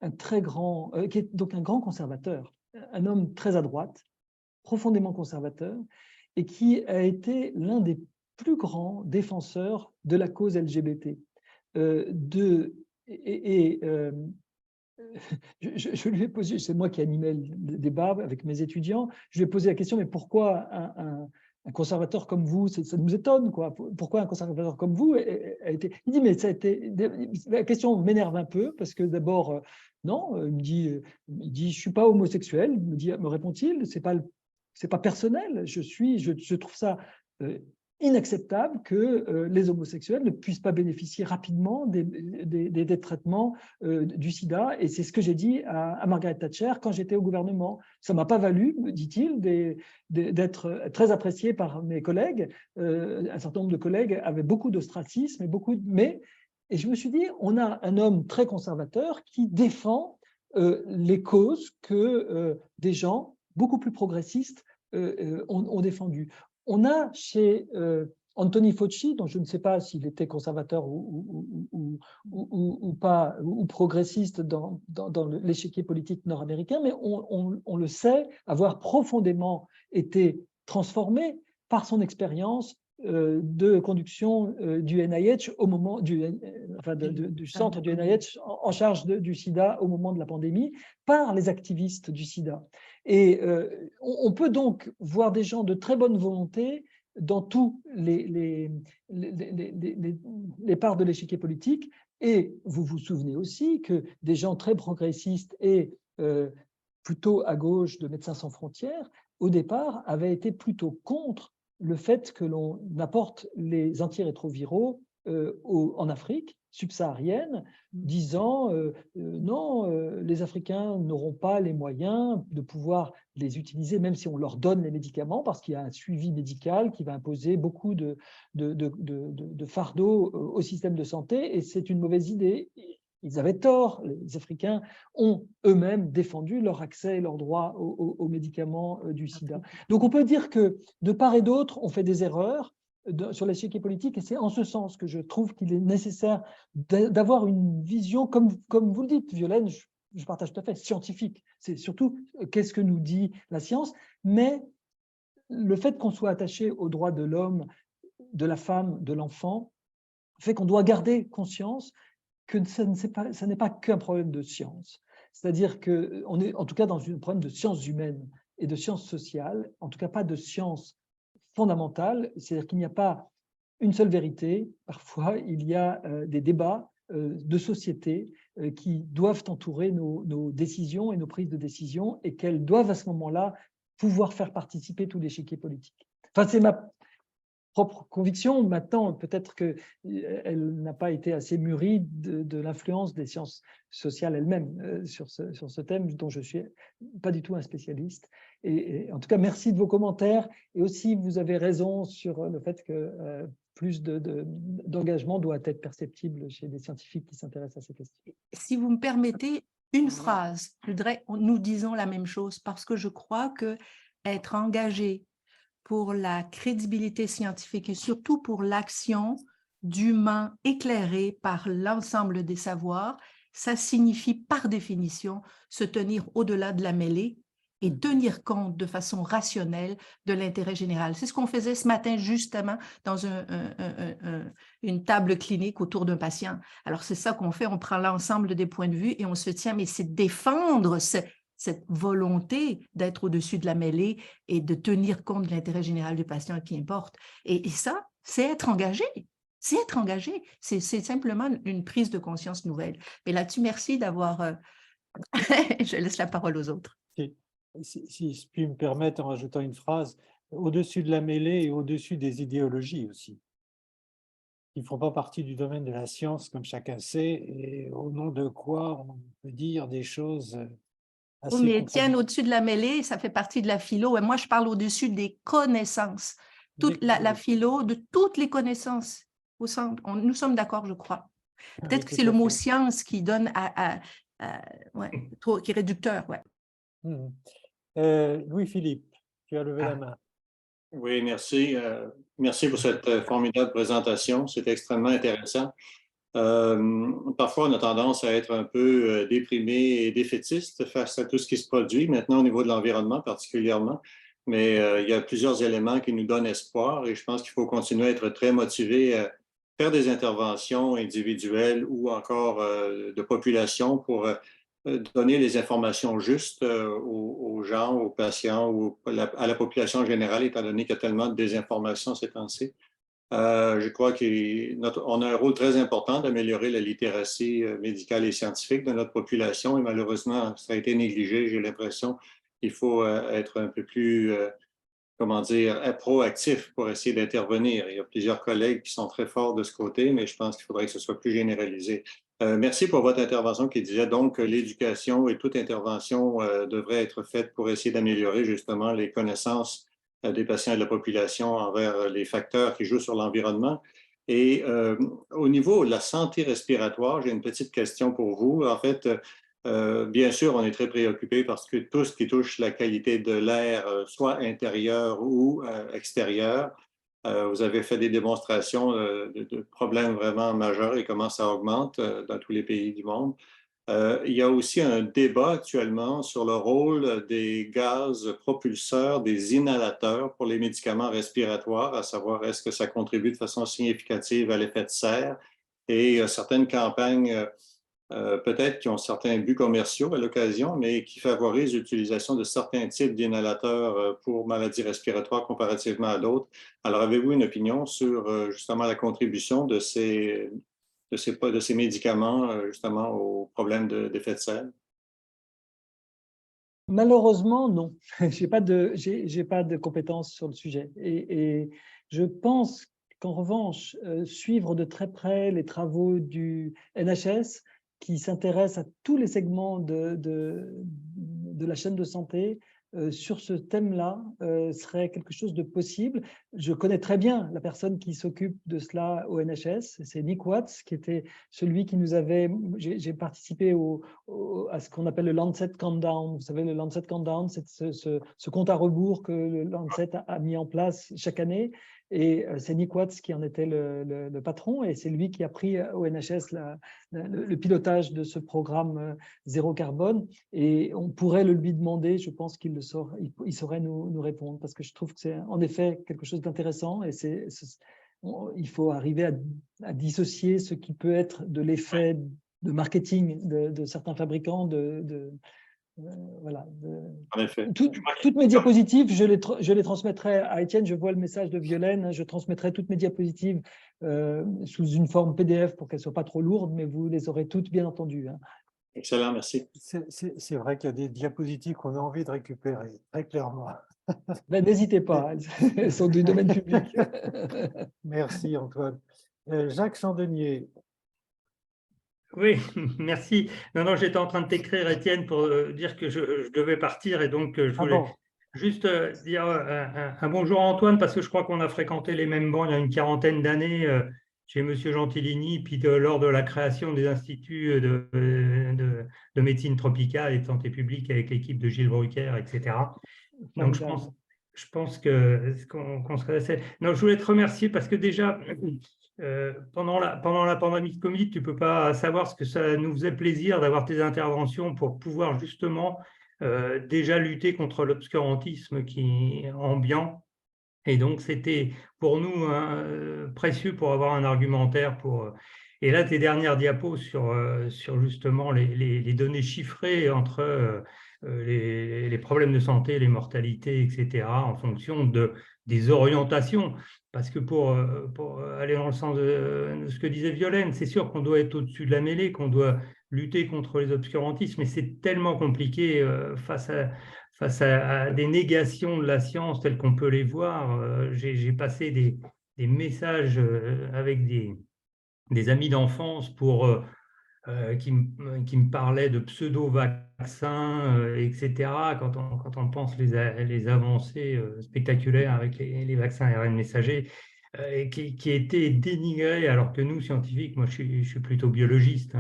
qui est donc un grand conservateur, un homme très à droite, profondément conservateur, et qui a été l'un des plus grands défenseurs de la cause LGBT. je lui ai posé, c'est moi qui animais le débat avec mes étudiants, je lui ai posé la question, mais pourquoi un conservateur comme vous, ça nous étonne, quoi. Pourquoi un conservateur comme vous a été… Il dit, mais ça a été… La question m'énerve un peu, parce que d'abord, non, il me dit, je ne suis pas homosexuel, me répond-il, c'est pas personnel, je trouve ça inacceptable que les homosexuels ne puissent pas bénéficier rapidement des traitements du sida. Et c'est ce que j'ai dit à Margaret Thatcher quand j'étais au gouvernement. Ça ne m'a pas valu, dit-il, d'être très apprécié par mes collègues. Un certain nombre de collègues avaient beaucoup d'ostracisme, et je me suis dit, on a un homme très conservateur qui défend les causes que des gens beaucoup plus progressistes ont défendues. On a chez Anthony Fauci, dont je ne sais pas s'il était conservateur ou pas, ou progressiste dans l'échiquier politique nord-américain, mais on le sait avoir profondément été transformé par son expérience de conduction du NIH au moment du centre du NIH en charge du sida au moment de la pandémie, par les activistes du sida. Et on peut donc voir des gens de très bonne volonté dans tous les parts de l'échiquier politique. Et vous vous souvenez aussi que des gens très progressistes et plutôt à gauche de Médecins sans frontières, au départ, avaient été plutôt contre le fait que l'on apporte les antirétroviraux en Afrique subsaharienne, disant non, les Africains n'auront pas les moyens de pouvoir les utiliser, même si on leur donne les médicaments, parce qu'il y a un suivi médical qui va imposer beaucoup de fardeau au système de santé, et c'est une mauvaise idée. Ils avaient tort, les Africains ont eux-mêmes défendu leur accès et leur droit aux médicaments du sida. Donc on peut dire que de part et d'autre, on fait des erreurs sur l'échiquier politique, et c'est en ce sens que je trouve qu'il est nécessaire d'avoir une vision, comme vous le dites, Violaine, je partage tout à fait, scientifique. C'est surtout qu'est-ce que nous dit la science, mais le fait qu'on soit attaché aux droits de l'homme, de la femme, de l'enfant, fait qu'on doit garder conscience que ça n'est pas qu'un problème de science. C'est-à-dire qu'on est en tout cas dans un problème de sciences humaines et de sciences sociales, en tout cas pas de sciences fondamentales, c'est-à-dire qu'il n'y a pas une seule vérité. Parfois, il y a des débats de société qui doivent entourer nos décisions et nos prises de décision, et qu'elles doivent à ce moment-là pouvoir faire participer tout l'échiquier politique. Enfin, c'est ma propre conviction. Maintenant, peut-être qu'elle n'a pas été assez mûrie de l'influence des sciences sociales elles-mêmes sur ce thème, dont je ne suis pas du tout un spécialiste. Et en tout cas, merci de vos commentaires. Et aussi, vous avez raison sur le fait que plus d'engagement doit être perceptible chez des scientifiques qui s'intéressent à ces questions. Si vous me permettez, une phrase, je voudrais, nous disons la même chose, parce que je crois que être engagé pour la crédibilité scientifique et surtout pour l'action d'humains éclairés par l'ensemble des savoirs, ça signifie par définition se tenir au-delà de la mêlée et tenir compte de façon rationnelle de l'intérêt général. C'est ce qu'on faisait ce matin justement dans une table clinique autour d'un patient. Alors c'est ça qu'on fait, on prend l'ensemble des points de vue et on se tient, mais c'est défendre cette volonté d'être au-dessus de la mêlée et de tenir compte de l'intérêt général du patient qui importe. Et ça, c'est être engagé. C'est être engagé. C'est simplement une prise de conscience nouvelle. Mais là-dessus, merci d'avoir… Je laisse la parole aux autres. Si je puis me permettre, en rajoutant une phrase, au-dessus de la mêlée et au-dessus des idéologies aussi, qui ne font pas partie du domaine de la science, comme chacun sait, et au nom de quoi on peut dire des choses… Oui, mais Étienne, au-dessus de la mêlée, ça fait partie de la philo. Et moi, je parle au-dessus des connaissances. La philo, de toutes les connaissances. Nous sommes d'accord, je crois. Peut-être que c'est le mot science qui donne qui est réducteur. Ouais. Louis-Philippe, tu as levé la main. Oui, merci. Merci pour cette formidable présentation. C'est extrêmement intéressant. Parfois, on a tendance à être un peu déprimé et défaitiste face à tout ce qui se produit, maintenant au niveau de l'environnement particulièrement. Mais il y a plusieurs éléments qui nous donnent espoir et je pense qu'il faut continuer à être très motivé à faire des interventions individuelles ou encore de population pour donner les informations justes aux gens, aux patients ou à la population générale, étant donné qu'il y a tellement de désinformation ces temps-ci. Je crois qu'on a un rôle très important d'améliorer la littératie médicale et scientifique de notre population et malheureusement, ça a été négligé, j'ai l'impression. Il faut être un peu plus, comment dire, proactif pour essayer d'intervenir. Il y a plusieurs collègues qui sont très forts de ce côté, mais je pense qu'il faudrait que ce soit plus généralisé. Merci pour votre intervention qui disait donc que l'éducation et toute intervention devrait être faite pour essayer d'améliorer justement les connaissances des patients et de la population envers les facteurs qui jouent sur l'environnement. Et au niveau de la santé respiratoire, j'ai une petite question pour vous. En fait, bien sûr, on est très préoccupé parce que tout ce qui touche la qualité de l'air, soit intérieur ou extérieur, vous avez fait des démonstrations de problèmes vraiment majeurs et comment ça augmente dans tous les pays du monde. Il y a aussi un débat actuellement sur le rôle des gaz propulseurs, des inhalateurs pour les médicaments respiratoires, à savoir est-ce que ça contribue de façon significative à l'effet de serre. Et certaines campagnes peut-être qui ont certains buts commerciaux à l'occasion, mais qui favorisent l'utilisation de certains types d'inhalateurs pour maladies respiratoires comparativement à d'autres. Alors, avez-vous une opinion sur justement la contribution de ces médicaments justement aux problèmes d'effet de serre? Malheureusement, non. J'ai pas de compétences sur le sujet. Et je pense qu'en revanche, suivre de très près les travaux du NHS, qui s'intéresse à tous les segments de la chaîne de santé, sur ce thème-là, serait quelque chose de possible. Je connais très bien la personne qui s'occupe de cela au NHS, c'est Nick Watts, qui était celui qui nous avait… J'ai participé à ce qu'on appelle le Lancet Countdown. Vous savez, le Lancet Countdown, c'est ce compte à rebours que le Lancet a mis en place chaque année. Et c'est Nick Watts qui en était le patron, et c'est lui qui a pris au NHS le pilotage de ce programme zéro carbone. Et on pourrait le lui demander, je pense qu'il il saurait nous répondre, parce que je trouve que c'est en effet quelque chose d'intéressant, et il faut arriver à dissocier ce qui peut être de l'effet de marketing de certains fabricants voilà. En effet. Toutes mes diapositives, je les transmettrai à Étienne. Je vois le message de Violaine. Je transmettrai toutes mes diapositives sous une forme PDF pour qu'elles ne soient pas trop lourdes, mais vous les aurez toutes, bien entendu. Excellent, merci. C'est vrai qu'il y a des diapositives qu'on a envie de récupérer, très clairement. Ben, n'hésitez pas, elles sont du domaine public. Merci Antoine. Jacques Chandonnier. Oui, merci. Non, j'étais en train de t'écrire, Étienne, pour dire que je devais partir, et donc je voulais juste dire un bonjour à Antoine, parce que je crois qu'on a fréquenté les mêmes bancs il y a une quarantaine d'années chez Monsieur Gentilini, puis lors de la création des instituts de médecine tropicale et de santé publique avec l'équipe de Gilles Brucker, etc. Donc je pense qu'on se connaissait. Non, je voulais te remercier parce que déjà, pendant la pandémie de Covid, tu ne peux pas savoir ce que ça nous faisait plaisir d'avoir tes interventions pour pouvoir justement déjà lutter contre l'obscurantisme qui est ambiant. Et donc, c'était pour nous précieux pour avoir un argumentaire. Et là, tes dernières diapos sur justement les données chiffrées entre les problèmes de santé, les mortalités, etc., en fonction des orientations. Parce que pour aller dans le sens de ce que disait Violaine, c'est sûr qu'on doit être au-dessus de la mêlée, qu'on doit lutter contre les obscurantismes, mais c'est tellement compliqué face à des négations de la science telles qu'on peut les voir. J'ai passé des messages avec des amis d'enfance qui me parlaient de pseudo-vaccins, etc., quand on pense les avancées spectaculaires avec les vaccins ARN messagers, qui étaient dénigrés, alors que nous, scientifiques, moi je suis plutôt biologiste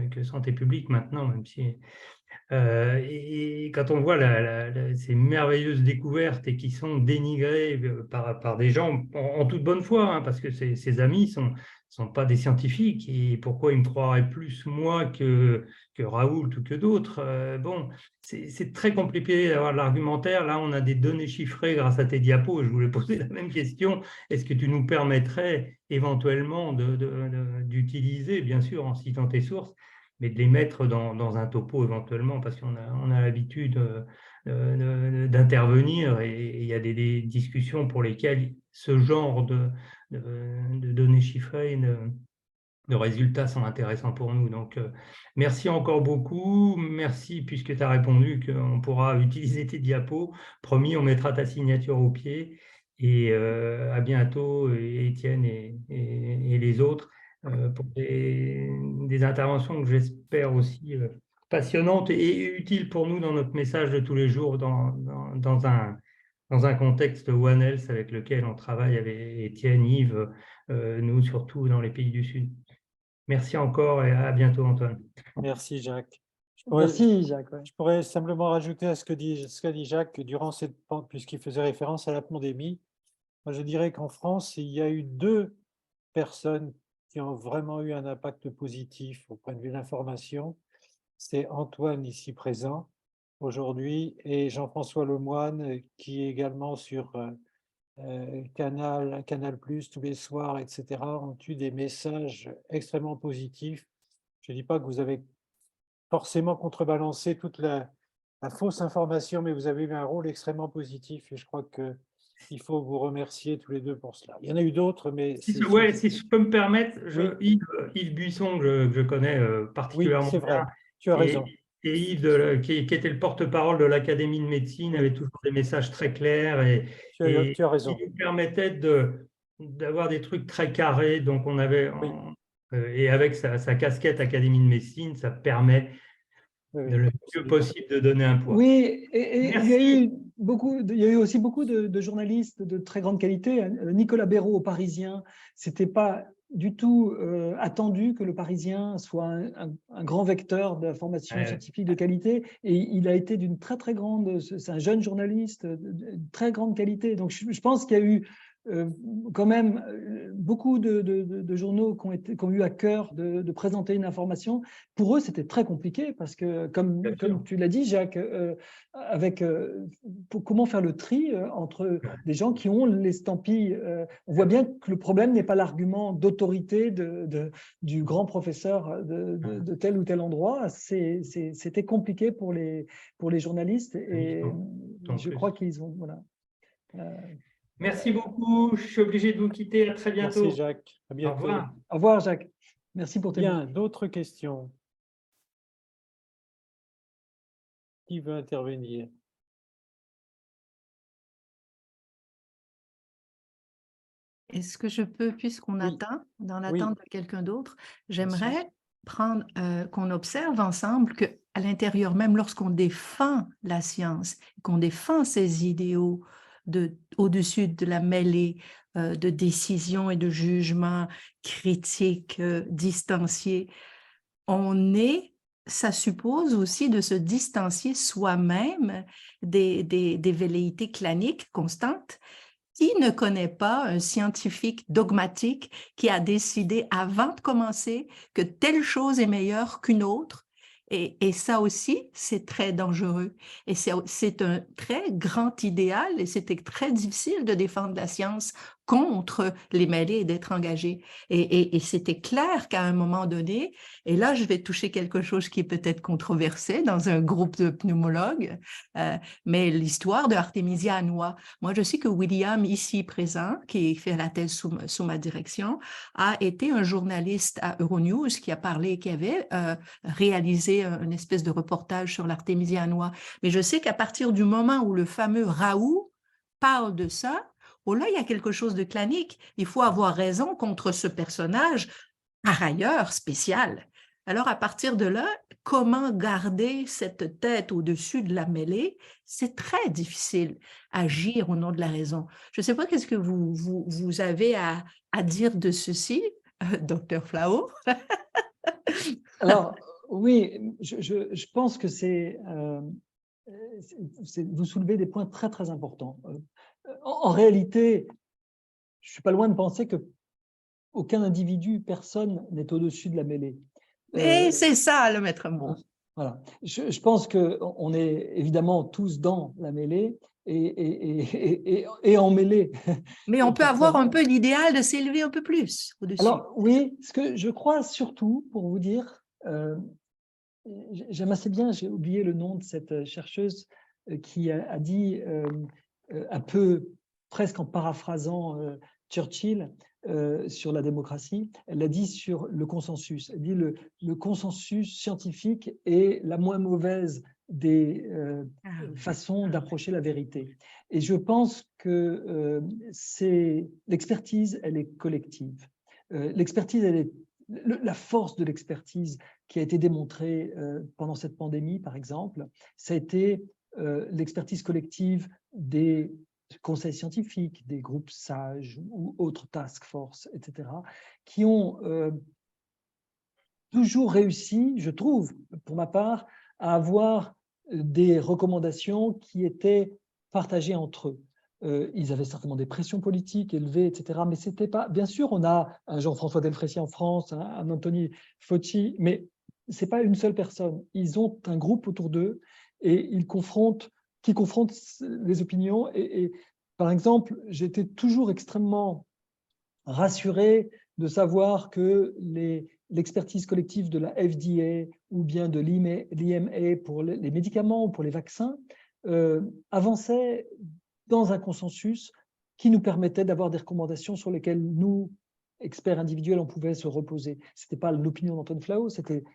que santé publique maintenant, même si… et quand on voit ces merveilleuses découvertes et qui sont dénigrées par des gens en toute bonne foi, parce que ces amis ne sont pas des scientifiques, et pourquoi ils me croiraient plus moi que Raoult ou que d'autres. Bon, c'est très compliqué d'avoir de l'argumentaire. Là, on a des données chiffrées grâce à tes diapos, et je voulais poser la même question. Est-ce que tu nous permettrais éventuellement d'utiliser, bien sûr en citant tes sources, mais de les mettre dans un topo éventuellement, parce qu'on a l'habitude d'intervenir et il y a des discussions pour lesquelles ce genre de données chiffrées de résultats sont intéressants pour nous. Donc, merci encore beaucoup. Merci puisque tu as répondu qu'on pourra utiliser tes diapos. Promis, on mettra ta signature au pied. Et à bientôt, Étienne et les autres, pour des interventions que j'espère aussi passionnantes et utiles pour nous dans notre message de tous les jours, dans un contexte One Health avec lequel on travaille avec Étienne, Yves, nous surtout dans les pays du Sud. Merci encore et à bientôt, Antoine. Merci, Jacques. Merci, Jacques. Ouais. Je pourrais simplement rajouter à ce qu'a dit Jacques, que durant puisqu'il faisait référence à la pandémie, moi je dirais qu'en France, il y a eu 2 personnes qui ont vraiment eu un impact positif au point de vue de l'information. C'est Antoine, ici présent, aujourd'hui, et Jean-François Lemoine, qui est également sur Canal+, tous les soirs, etc., ont eu des messages extrêmement positifs. Je ne dis pas que vous avez forcément contrebalancé toute la fausse information, mais vous avez eu un rôle extrêmement positif et je crois qu'il faut vous remercier tous les 2 pour cela. Il y en a eu d'autres, mais… Si je peux me permettre, Oui. Yves Buisson, que je connais particulièrement oui, c'est vrai. bien, Tu as raison. et Yves, qui était le porte-parole de l'Académie de médecine, avait toujours des messages très clairs et tu as raison. qui nous permettaient d'avoir des trucs très carrés. Donc, on avait… Oui. Et avec sa casquette Académie de médecine, ça permet le mieux possible de donner un poids. Oui, et il y a eu aussi beaucoup de journalistes de très grande qualité. Nicolas Béraud au Parisien, c'était pas du tout attendu que le Parisien soit un grand vecteur d'information scientifique de qualité, et il a été d'une très très grande, c'est un jeune journaliste de très grande qualité. Donc je pense qu'il y a eu quand même beaucoup de journaux qui ont eu à cœur de présenter une information. Pour eux, c'était très compliqué parce que, comme tu l'as dit, Jacques, comment faire le tri entre des gens qui ont l'estampille. On voit bien que le problème n'est pas l'argument d'autorité du grand professeur de tel ou tel endroit. C'était compliqué pour les journalistes et je crois qu'ils ont… Voilà. Merci beaucoup. Je suis obligé de vous quitter. À très bientôt. Merci, Jacques. À bientôt. Au revoir. Au revoir, Jacques. Merci pour tes mots. Bien, d'autres questions? Qui veut intervenir? Est-ce que je peux, puisqu'on attend, dans l'attente de quelqu'un d'autre, j'aimerais prendre qu'on observe ensemble qu'à l'intérieur, même lorsqu'on défend la science, qu'on défend ses idéaux au-dessus de la mêlée de décisions et de jugements critiques, distanciés, ça suppose aussi de se distancier soi-même des velléités claniques constantes. Qui ne connaît pas un scientifique dogmatique qui a décidé avant de commencer que telle chose est meilleure qu'une autre? Et ça aussi, c'est très dangereux. Et c'est un très grand idéal et c'était très difficile de défendre la science contre les mêlées et d'être engagé. Et c'était clair qu'à un moment donné, et là, je vais toucher quelque chose qui est peut-être controversé dans un groupe de pneumologues, mais l'histoire de Artemisia Annua. Moi, je sais que William, ici présent, qui fait la thèse sous ma direction, a été un journaliste à Euronews qui avait réalisé une espèce de reportage sur l'Artemisia Annua. Mais je sais qu'à partir du moment où le fameux Raoult parle de ça, oh là, il y a quelque chose de clanique. Il faut avoir raison contre ce personnage, par ailleurs spécial. Alors, à partir de là, comment garder cette tête au-dessus de la mêlée? C'est très difficile, agir au nom de la raison. Je ne sais pas qu'est-ce que vous avez à dire de ceci, Dr Flahault. Alors, oui, je pense que vous soulevez des points très, très importants. En réalité, je ne suis pas loin de penser qu'aucun individu, personne n'est au-dessus de la mêlée. Et c'est ça le maître mot. Voilà. Je pense qu'on est évidemment tous dans la mêlée et en mêlée. Mais on peut avoir un peu l'idéal de s'élever un peu plus au-dessus. Alors oui, ce que je crois surtout, pour vous dire, j'aime assez bien, j'ai oublié le nom de cette chercheuse qui a dit, un peu presque en paraphrasant Churchill sur la démocratie, elle a dit sur le consensus. Elle dit le consensus scientifique est la moins mauvaise des façons d'approcher la vérité. Et je pense que l'expertise, elle est collective. L'expertise, elle est la force de l'expertise qui a été démontrée pendant cette pandémie, par exemple, ça a été l'expertise collective des conseils scientifiques, des groupes sages ou autres task force, etc., qui ont toujours réussi, je trouve, pour ma part, à avoir des recommandations qui étaient partagées entre eux. Ils avaient certainement des pressions politiques élevées, etc. Mais c'était pas. Bien sûr, on a un Jean-François Delfrécy en France, un Anthony Fauci, mais c'est pas une seule personne. Ils ont un groupe autour d'eux et qui confrontent les opinions. Et par exemple, j'étais toujours extrêmement rassuré de savoir que l'expertise collective de la FDA ou bien de l'EMA pour les médicaments ou pour les vaccins avançait dans un consensus qui nous permettait d'avoir des recommandations sur lesquelles nous, experts individuels, on pouvait se reposer. Ce n'était pas l'opinion d'Antoine Flahault, c'était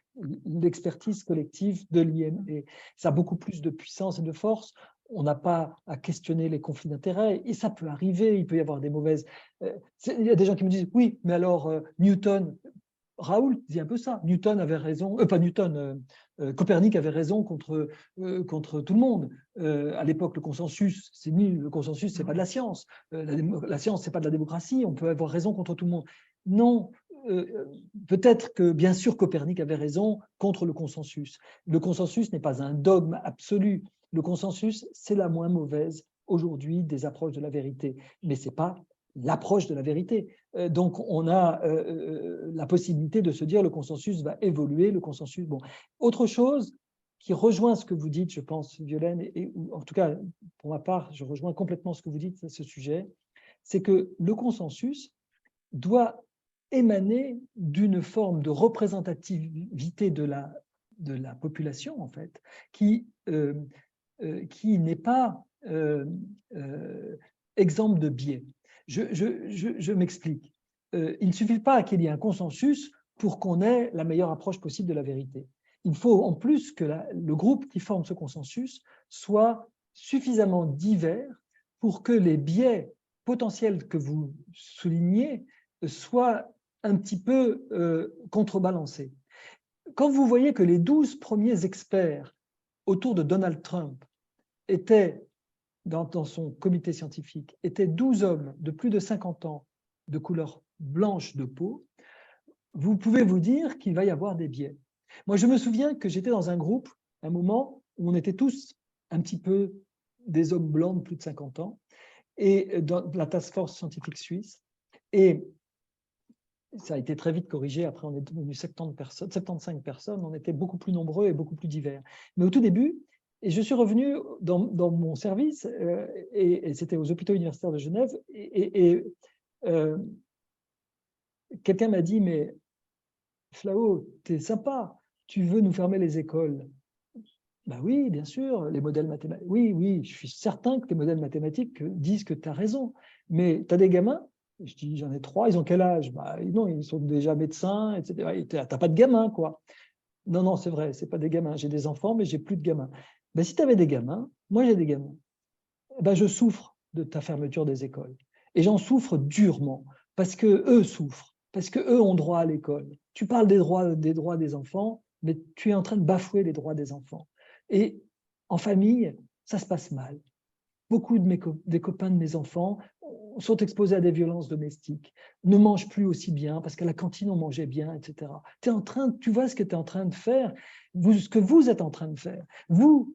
l'expertise collective de l'IME. Ça a beaucoup plus de puissance et de force. On n'a pas à questionner les conflits d'intérêts, et ça peut arriver, il peut y avoir des mauvaises... il y a des gens qui me disent, oui, mais alors Newton... Raoult dit un peu ça. Newton avait raison, pas Newton, Copernic avait raison contre tout le monde. À l'époque, le consensus, c'est nul. Le consensus, c'est pas de la science. La science, c'est pas de la démocratie. On peut avoir raison contre tout le monde. Non, peut-être que, bien sûr, Copernic avait raison contre le consensus. Le consensus n'est pas un dogme absolu. Le consensus, c'est la moins mauvaise aujourd'hui des approches de la vérité. Mais c'est pas l'approche de la vérité. Donc, on a la possibilité de se dire le consensus va évoluer, le consensus... Bon. Autre chose qui rejoint ce que vous dites, je pense, Violaine, et en tout cas, pour ma part, je rejoins complètement ce que vous dites à ce sujet, c'est que le consensus doit émaner d'une forme de représentativité de la population, en fait, qui n'est pas exempte de biais. Je m'explique. Il ne suffit pas qu'il y ait un consensus pour qu'on ait la meilleure approche possible de la vérité. Il faut en plus que le groupe qui forme ce consensus soit suffisamment divers pour que les biais potentiels que vous soulignez soient un petit peu contrebalancés. Quand vous voyez que les 12 premiers experts autour de Donald Trump étaient dans son comité scientifique, étaient 12 hommes de plus de 50 ans de couleur blanche de peau, vous pouvez vous dire qu'il va y avoir des biais. Moi, je me souviens que j'étais dans un groupe, un moment où on était tous un petit peu des hommes blancs de plus de 50 ans, et dans la task force scientifique suisse, et ça a été très vite corrigé, après on est devenu 75 personnes, on était beaucoup plus nombreux et beaucoup plus divers. Mais au tout début, et je suis revenu dans mon service, et c'était aux hôpitaux universitaires de Genève, et quelqu'un m'a dit, mais Flahault, t'es sympa, tu veux nous fermer les écoles. Ben oui, bien sûr, les modèles mathématiques. Oui, je suis certain que les modèles mathématiques disent que tu as raison. Mais tu as des gamins? Je dis, j'en ai 3, ils ont quel âge? Bah, non, ils sont déjà médecins, etc. Tu n'as pas de gamins, quoi. Non, c'est vrai, ce n'est pas des gamins. J'ai des enfants, mais j'ai plus de gamins. Ben, si tu avais des gamins, moi j'ai des gamins, ben, je souffre de ta fermeture des écoles. Et j'en souffre durement, parce qu'eux souffrent, parce qu'eux ont droit à l'école. Tu parles des droits des enfants, mais tu es en train de bafouer les droits des enfants. Et en famille, ça se passe mal. Beaucoup des copains de mes enfants sont exposés à des violences domestiques, ne mangent plus aussi bien, parce qu'à la cantine, on mangeait bien, etc. Tu vois ce que tu es en train de faire, ce que vous êtes en train de faire. Vous,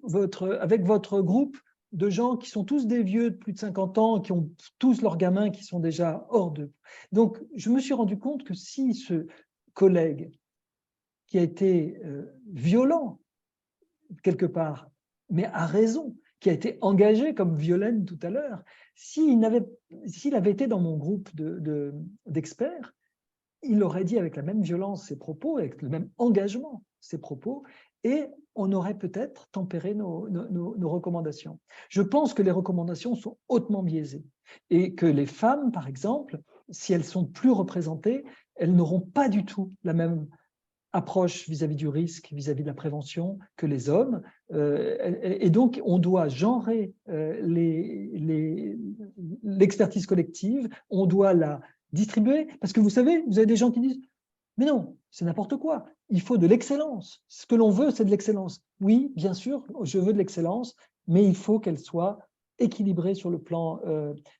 avec votre groupe de gens qui sont tous des vieux de plus de 50 ans, qui ont tous leurs gamins qui sont déjà hors d'eux. Donc, je me suis rendu compte que si ce collègue qui a été violent, quelque part, mais a raison, qui a été engagé comme Violaine tout à l'heure, s'il avait été dans mon groupe d'experts, il aurait dit avec la même violence ses propos, avec le même engagement ses propos, et on aurait peut-être tempéré nos recommandations. Je pense que les recommandations sont hautement biaisées et que les femmes, par exemple, si elles sont plus représentées, elles n'auront pas du tout la même approche vis-à-vis du risque, vis-à-vis de la prévention que les hommes. Et donc, on doit genrer l'expertise collective, on doit la distribuer, parce que vous savez, vous avez des gens qui disent « mais non, c'est n'importe quoi, il faut de l'excellence. Ce que l'on veut, c'est de l'excellence. » Oui, bien sûr, je veux de l'excellence, mais il faut qu'elle soit équilibrée sur le plan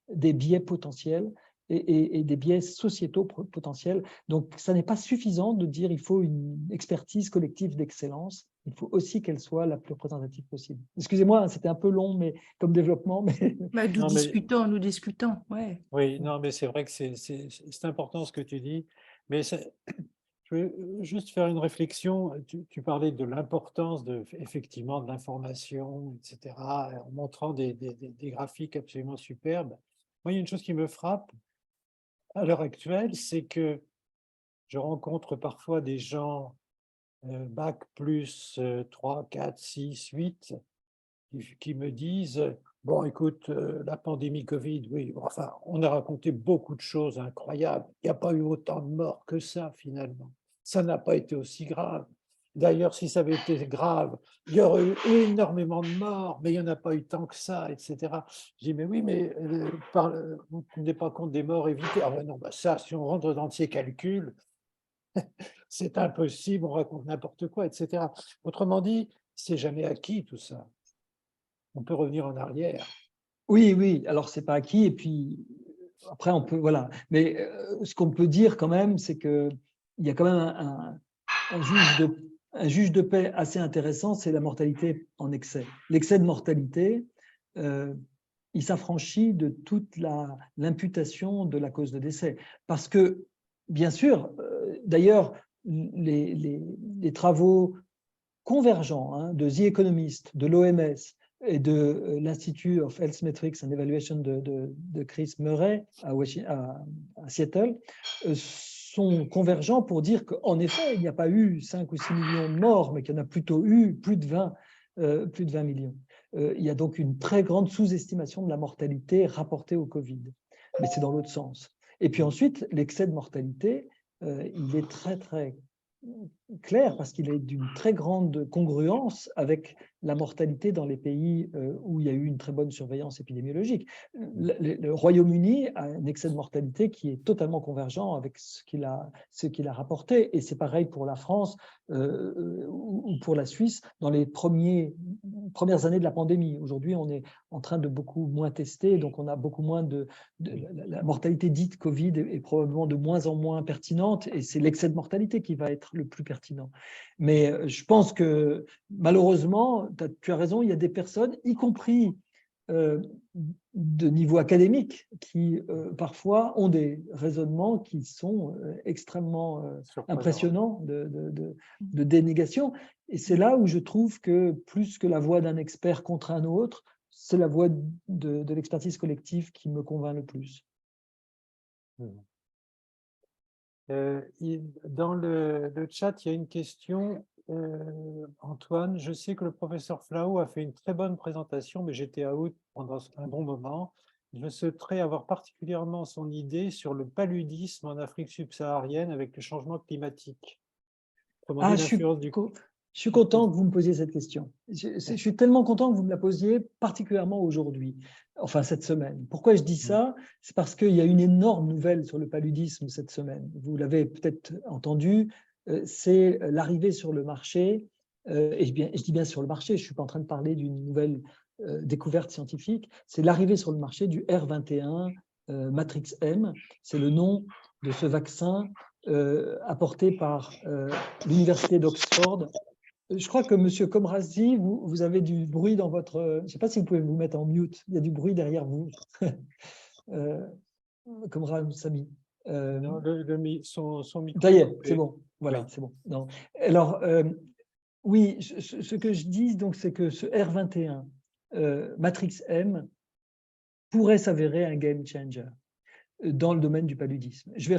des biais potentiels et des biais sociétaux potentiels. Donc, ça n'est pas suffisant de dire qu'il faut une expertise collective d'excellence. Il faut aussi qu'elle soit la plus représentative possible. Excusez-moi, c'était un peu long mais, comme développement. Mais... Nous discutons. Ouais. Oui, non, mais c'est vrai que c'est important ce que tu dis. Mais je veux juste faire une réflexion. Tu parlais de l'importance effectivement de l'information, etc., en montrant des graphiques absolument superbes. Moi, il y a une chose qui me frappe à l'heure actuelle, c'est que je rencontre parfois des gens bac plus 3, 4, 6, 8 qui me disent « Bon, écoute, la pandémie Covid, oui, enfin, on a raconté beaucoup de choses incroyables. Il n'y a pas eu autant de morts que ça, finalement. Ça n'a pas été aussi grave. D'ailleurs, si ça avait été grave, il y aurait eu énormément de morts, mais il n'y en a pas eu tant que ça, etc. » Je dis « Mais oui, mais vous ne tenez pas compte des morts évitées. » Ah ben non, bah ça, si on rentre dans ces calculs, c'est impossible, on raconte n'importe quoi, etc. Autrement dit, c'est jamais acquis tout ça. On peut revenir en arrière. Oui, oui, alors c'est pas acquis, et puis après on peut, voilà. Mais ce qu'on peut dire quand même, c'est qu'il y a quand même un juge de paix assez intéressant, c'est la mortalité en excès. L'excès de mortalité, il s'affranchit de toute l'imputation de la cause de décès. Parce que, bien sûr, d'ailleurs, les travaux convergents de The Economist, de l'OMS, et de l'Institute of Health Metrics and Evaluation de Chris Murray à Seattle, sont convergents pour dire qu'en effet, il n'y a pas eu 5 ou 6 millions de morts, mais qu'il y en a plutôt eu plus de 20 millions. Il y a donc une très grande sous-estimation de la mortalité rapportée au Covid. Mais c'est dans l'autre sens. Et puis ensuite, l'excès de mortalité, il est très, très clair parce qu'il est d'une très grande congruence avec la mortalité dans les pays où il y a eu une très bonne surveillance épidémiologique. Le Royaume-Uni a un excès de mortalité qui est totalement convergent avec ce qu'il a rapporté, et c'est pareil pour la France ou pour la Suisse dans les premières années de la pandémie. Aujourd'hui, on est en train de beaucoup moins tester, donc on a beaucoup moins la mortalité dite Covid est probablement de moins en moins pertinente, et c'est l'excès de mortalité qui va être le plus pertinent. Mais je pense que malheureusement, tu as raison, il y a des personnes, y compris de niveau académique, qui parfois ont des raisonnements qui sont extrêmement impressionnants de dénégation. Et c'est là où je trouve que plus que la voix d'un expert contre un autre, c'est la voix de l'expertise collective qui me convainc le plus. Dans le chat, il y a une question. Antoine, je sais que le professeur Flau a fait une très bonne présentation, mais j'étais out pendant un bon moment. Je souhaiterais avoir particulièrement son idée sur le paludisme en Afrique subsaharienne avec le changement climatique. Je suis content que vous me posiez cette question. Je suis tellement content que vous me la posiez, particulièrement aujourd'hui, enfin cette semaine. Pourquoi je dis ça? C'est parce qu'il y a une énorme nouvelle sur le paludisme cette semaine. Vous l'avez peut-être entendu, c'est l'arrivée sur le marché, et je dis bien sur le marché, je ne suis pas en train de parler d'une nouvelle découverte scientifique, c'est l'arrivée sur le marché du R21 Matrix M, c'est le nom de ce vaccin apporté par l'université d'Oxford. Je crois que M. Komrazi, vous avez du bruit dans votre... Je ne sais pas si vous pouvez vous mettre en mute. Il y a du bruit derrière vous. Komrazi. Non, son micro. Ça y est, c'est bon. Voilà, oui. C'est bon. Non. Alors, oui, ce que je dis, donc, c'est que ce R21 Matrix M pourrait s'avérer un game changer dans le domaine du paludisme. Je vais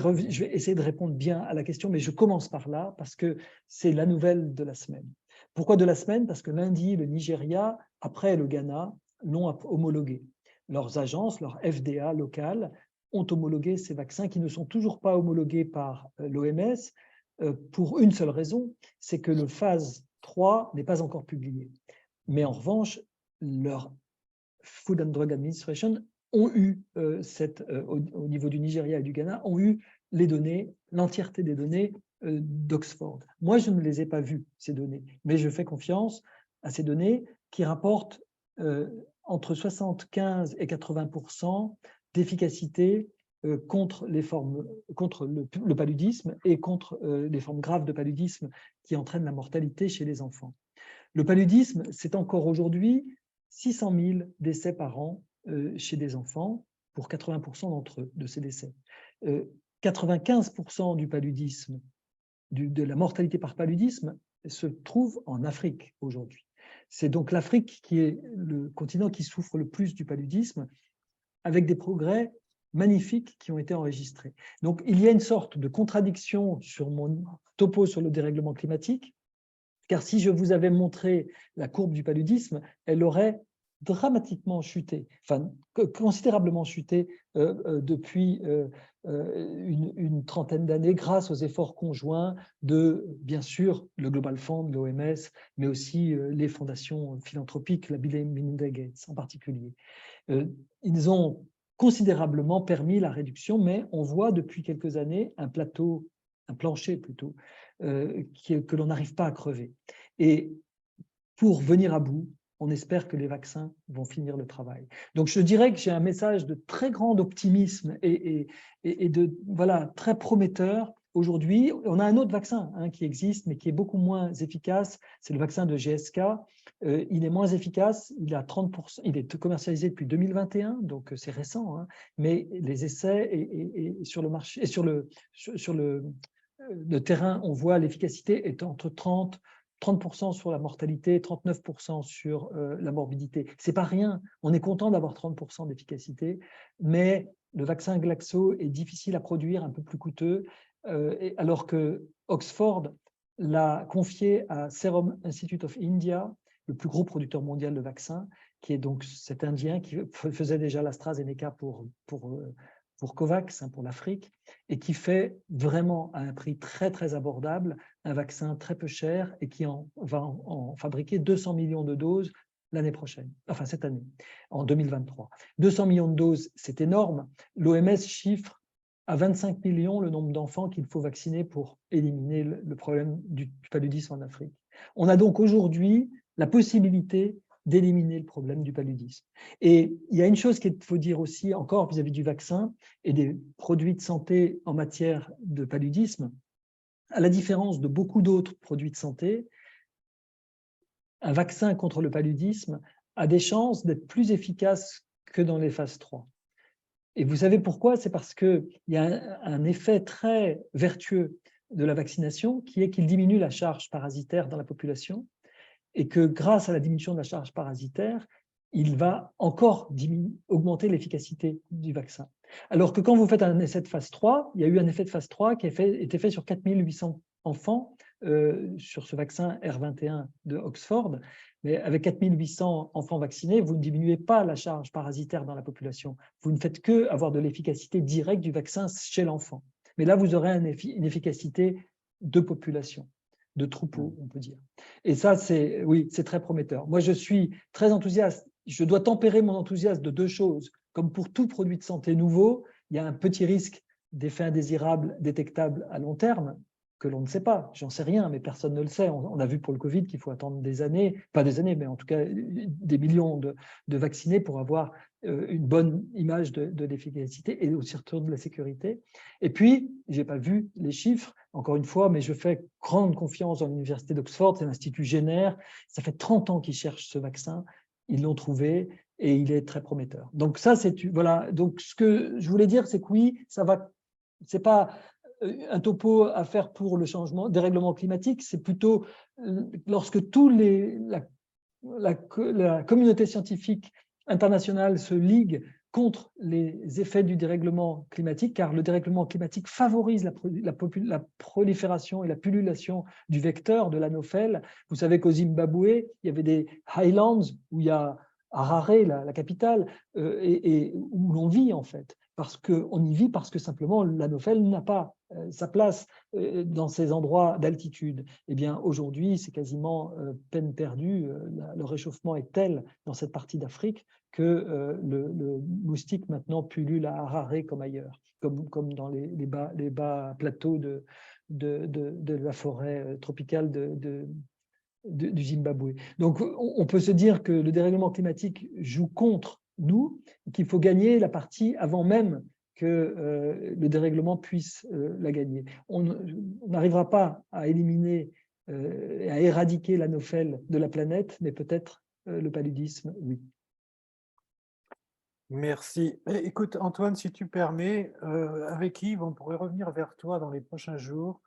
essayer de répondre bien à la question, mais je commence par là parce que c'est la nouvelle de la semaine. Pourquoi de la semaine? Parce que lundi, le Nigeria, après le Ghana, l'ont homologué. Leurs agences, leur FDA locales, ont homologué ces vaccins qui ne sont toujours pas homologués par l'OMS pour une seule raison, c'est que le phase 3 n'est pas encore publié. Mais en revanche, leur Food and Drug Administration ont eu, au niveau du Nigeria et du Ghana, ont eu les données, l'entièreté des données d'Oxford. Moi, je ne les ai pas vues, ces données, mais je fais confiance à ces données qui rapportent entre 75 et 80% d'efficacité contre le paludisme et contre les formes graves de paludisme qui entraînent la mortalité chez les enfants. Le paludisme, c'est encore aujourd'hui 600 000 décès par an chez des enfants, pour 80% d'entre eux, de ces décès. 95% du paludisme, de la mortalité par paludisme, se trouve en Afrique aujourd'hui. C'est donc l'Afrique qui est le continent qui souffre le plus du paludisme, avec des progrès magnifiques qui ont été enregistrés. Donc, il y a une sorte de contradiction sur mon topo sur le dérèglement climatique, car si je vous avais montré la courbe du paludisme, elle aurait dramatiquement chuté, enfin considérablement chuté depuis une trentaine d'années grâce aux efforts conjoints de, bien sûr, le Global Fund, l'OMS, mais aussi les fondations philanthropiques, la Bill & Melinda Gates en particulier. Ils ont considérablement permis la réduction, mais on voit depuis quelques années un plancher plutôt, que l'on n'arrive pas à crever. Et pour venir à bout, on espère que les vaccins vont finir le travail. Donc je dirais que j'ai un message de très grand optimisme et de voilà, très prometteur. Aujourd'hui, on a un autre vaccin qui existe, mais qui est beaucoup moins efficace. C'est le vaccin de GSK. Il est moins efficace. Il a 30%. Il est commercialisé depuis 2021, donc c'est récent. Mais les essais et sur le marché et sur le terrain, on voit l'efficacité est entre 30% sur la mortalité, 39% sur la morbidité. Ce n'est pas rien. On est content d'avoir 30% d'efficacité, mais le vaccin Glaxo est difficile à produire, un peu plus coûteux, alors que Oxford l'a confié à Serum Institute of India, le plus gros producteur mondial de vaccins, qui est donc cet Indien qui faisait déjà l'AstraZeneca pour COVAX, pour l'Afrique, et qui fait vraiment à un prix très très abordable un vaccin très peu cher et qui va en fabriquer 200 millions de doses l'année prochaine, enfin cette année, en 2023. 200 millions de doses, c'est énorme. L'OMS chiffre à 25 millions le nombre d'enfants qu'il faut vacciner pour éliminer le problème du paludisme en Afrique. On a donc aujourd'hui la possibilité d'éliminer le problème du paludisme. Et il y a une chose qu'il faut dire aussi encore vis-à-vis du vaccin et des produits de santé en matière de paludisme. À la différence de beaucoup d'autres produits de santé, un vaccin contre le paludisme a des chances d'être plus efficace que dans les phases 3. Et vous savez pourquoi? C'est parce qu'il y a un effet très vertueux de la vaccination qui est qu'il diminue la charge parasitaire dans la population et que grâce à la diminution de la charge parasitaire, il va encore augmenter l'efficacité du vaccin. Alors que quand vous faites un essai de phase 3, il y a eu un effet de phase 3 qui a été fait sur 4800 enfants sur ce vaccin R21 de Oxford, mais avec 4800 enfants vaccinés, vous ne diminuez pas la charge parasitaire dans la population. Vous ne faites que avoir de l'efficacité directe du vaccin chez l'enfant. Mais là, vous aurez une efficacité de population, de troupeau, on peut dire. Et ça, oui, c'est très prometteur. Moi, je suis très enthousiaste. Je dois tempérer mon enthousiasme de deux choses. Comme pour tout produit de santé nouveau, il y a un petit risque d'effet indésirable détectable à long terme que l'on ne sait pas. J'en sais rien, mais personne ne le sait. On a vu pour le Covid qu'il faut attendre des années, pas des années, mais en tout cas des millions de vaccinés pour avoir une bonne image de l'efficacité et surtout de la sécurité. Et puis, je n'ai pas vu les chiffres, encore une fois, mais je fais grande confiance dans l'université d'Oxford, c'est l'Institut Jenner. Ça fait 30 ans qu'ils cherchent ce vaccin. Ils l'ont trouvé et il est très prometteur. Donc ça, voilà. Donc ce que je voulais dire, c'est que oui, ça va. C'est pas un topo à faire pour le dérèglement climatique. C'est plutôt lorsque la communauté scientifique internationale se ligue contre les effets du dérèglement climatique, car le dérèglement climatique favorise la prolifération et la pullulation du vecteur de l'anophèle. Vous savez qu'au Zimbabwe, il y avait des highlands où il y a Harare, la capitale, et où l'on vit en fait. On y vit parce que simplement l'anophèle n'a pas sa place dans ces endroits d'altitude. Eh bien, aujourd'hui, c'est quasiment peine perdue. Le réchauffement est tel dans cette partie d'Afrique que le moustique maintenant pullule à Harare comme ailleurs, comme dans les bas plateaux de la forêt tropicale du Zimbabwe. Donc, on peut se dire que le dérèglement climatique joue contre nous, qu'il faut gagner la partie avant même que le dérèglement puisse la gagner. On n'arrivera pas à éliminer et à éradiquer l'anophèle de la planète, mais peut-être le paludisme, oui. Merci. Écoute, Antoine, si tu permets, avec Yves, on pourrait revenir vers toi dans les prochains jours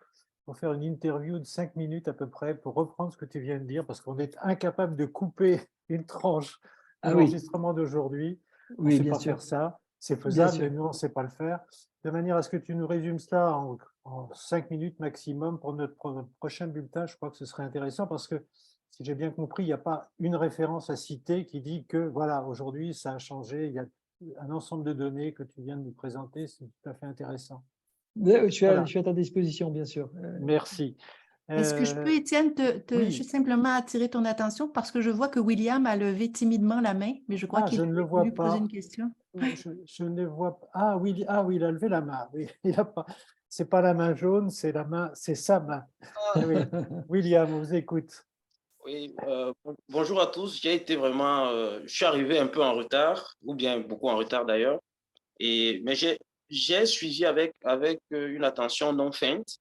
pour faire une interview de 5 minutes à peu près pour reprendre ce que tu viens de dire, parce qu'on est incapable de couper une tranche de l'enregistrement d'aujourd'hui. On ne sait pas faire ça. C'est faisable, mais nous, on ne sait pas le faire. De manière à ce que tu nous résumes cela en 5 minutes maximum pour notre prochain bulletin. Je crois que ce serait intéressant parce que, si j'ai bien compris, il n'y a pas une référence à citer qui dit que, voilà, aujourd'hui, ça a changé. Il y a un ensemble de données que tu viens de nous présenter. C'est tout à fait intéressant. Je suis à ta disposition, bien sûr. Merci. Est-ce que je peux, Étienne, juste simplement attirer ton attention parce que je vois que William a levé timidement la main, mais je crois qu'il a voulu poser une question. Je ne le vois pas. Ah oui, il a levé la main. Oui, il a pas. C'est pas la main jaune, c'est sa main. Oui. William, on vous écoute. Oui, bonjour à tous. J'ai été vraiment, je suis arrivé un peu en retard, ou bien beaucoup en retard d'ailleurs, mais j'ai suivi avec une attention non feinte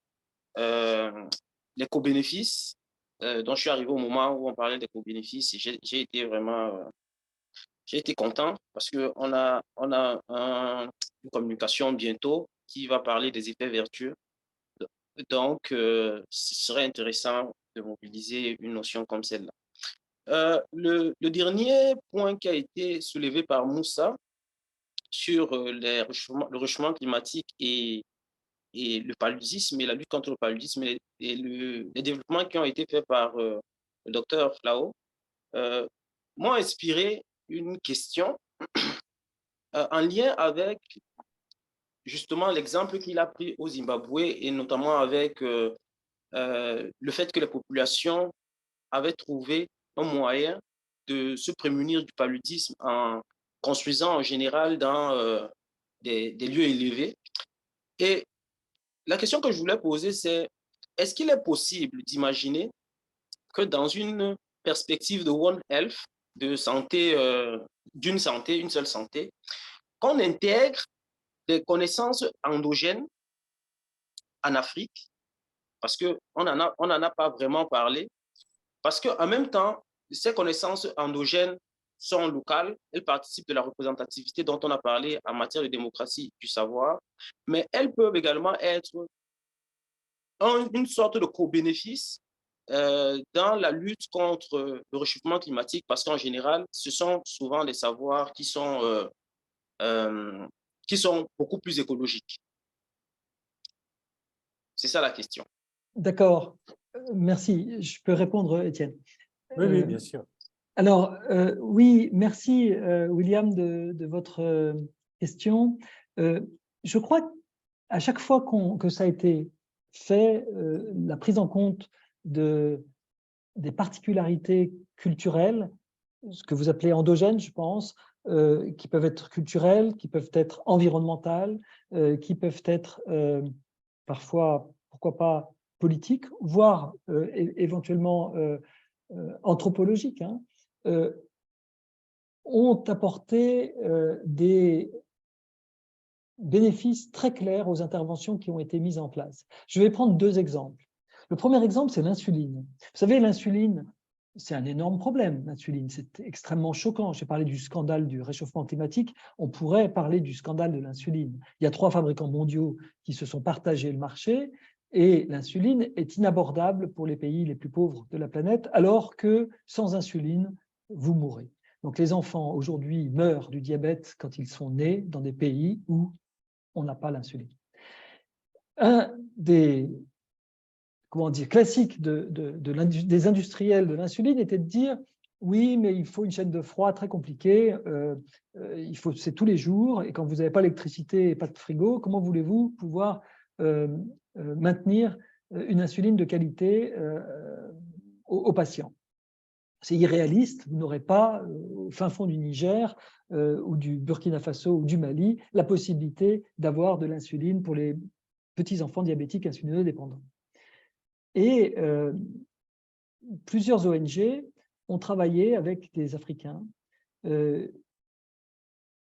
les co-bénéfices. Donc je suis arrivé au moment où on parlait des co-bénéfices et j'ai été vraiment, j'ai été content parce que on a une communication bientôt qui va parler des effets vertueux. Donc, ce serait intéressant de mobiliser une notion comme celle-là. Le dernier point qui a été soulevé par Moussa sur le réchauffement climatique et le paludisme et la lutte contre le paludisme et les développements qui ont été faits par le docteur Flao m'ont inspiré une question en lien avec justement l'exemple qu'il a pris au Zimbabwe et notamment avec le fait que les populations avaient trouvé un moyen de se prémunir du paludisme en construisant en général dans des lieux élevés. Et la question que je voulais poser, c'est est-ce qu'il est possible d'imaginer que dans une perspective de One Health, de santé, une seule santé, qu'on intègre des connaissances endogènes en Afrique, parce qu'on n'en a pas vraiment parlé, parce qu'en même temps, ces connaissances endogènes sont locales, elles participent de la représentativité dont on a parlé en matière de démocratie du savoir, mais elles peuvent également être une sorte de co-bénéfice dans la lutte contre le réchauffement climatique, parce qu'en général, ce sont souvent des savoirs qui sont beaucoup plus écologiques. C'est ça la question. D'accord, merci. Je peux répondre, Étienne? Oui, bien sûr. Alors, oui, merci, William, de votre question. Je crois qu'à chaque fois que ça a été fait, la prise en compte des particularités culturelles, ce que vous appelez endogènes, je pense, qui peuvent être culturelles, qui peuvent être environnementales, qui peuvent être parfois, pourquoi pas, politiques, voire éventuellement anthropologiques, hein, ont apporté des bénéfices très clairs aux interventions qui ont été mises en place. Je vais prendre 2 exemples. Le premier exemple, c'est l'insuline. Vous savez, l'insuline, c'est un énorme problème, l'insuline. C'est extrêmement choquant. J'ai parlé du scandale du réchauffement climatique. On pourrait parler du scandale de l'insuline. Il y a 3 fabricants mondiaux qui se sont partagés le marché et l'insuline est inabordable pour les pays les plus pauvres de la planète, alors que sans insuline, vous mourrez. Donc les enfants aujourd'hui meurent du diabète quand ils sont nés dans des pays où on n'a pas l'insuline. Un des classiques des industriels de l'insuline était de dire oui, mais il faut une chaîne de froid très compliquée, c'est tous les jours, et quand vous n'avez pas d'électricité et pas de frigo, comment voulez-vous pouvoir maintenir une insuline de qualité aux patients? C'est irréaliste, vous n'aurez pas au fin fond du Niger ou du Burkina Faso ou du Mali la possibilité d'avoir de l'insuline pour les petits-enfants diabétiques insulinodépendants. Et plusieurs ONG ont travaillé avec des Africains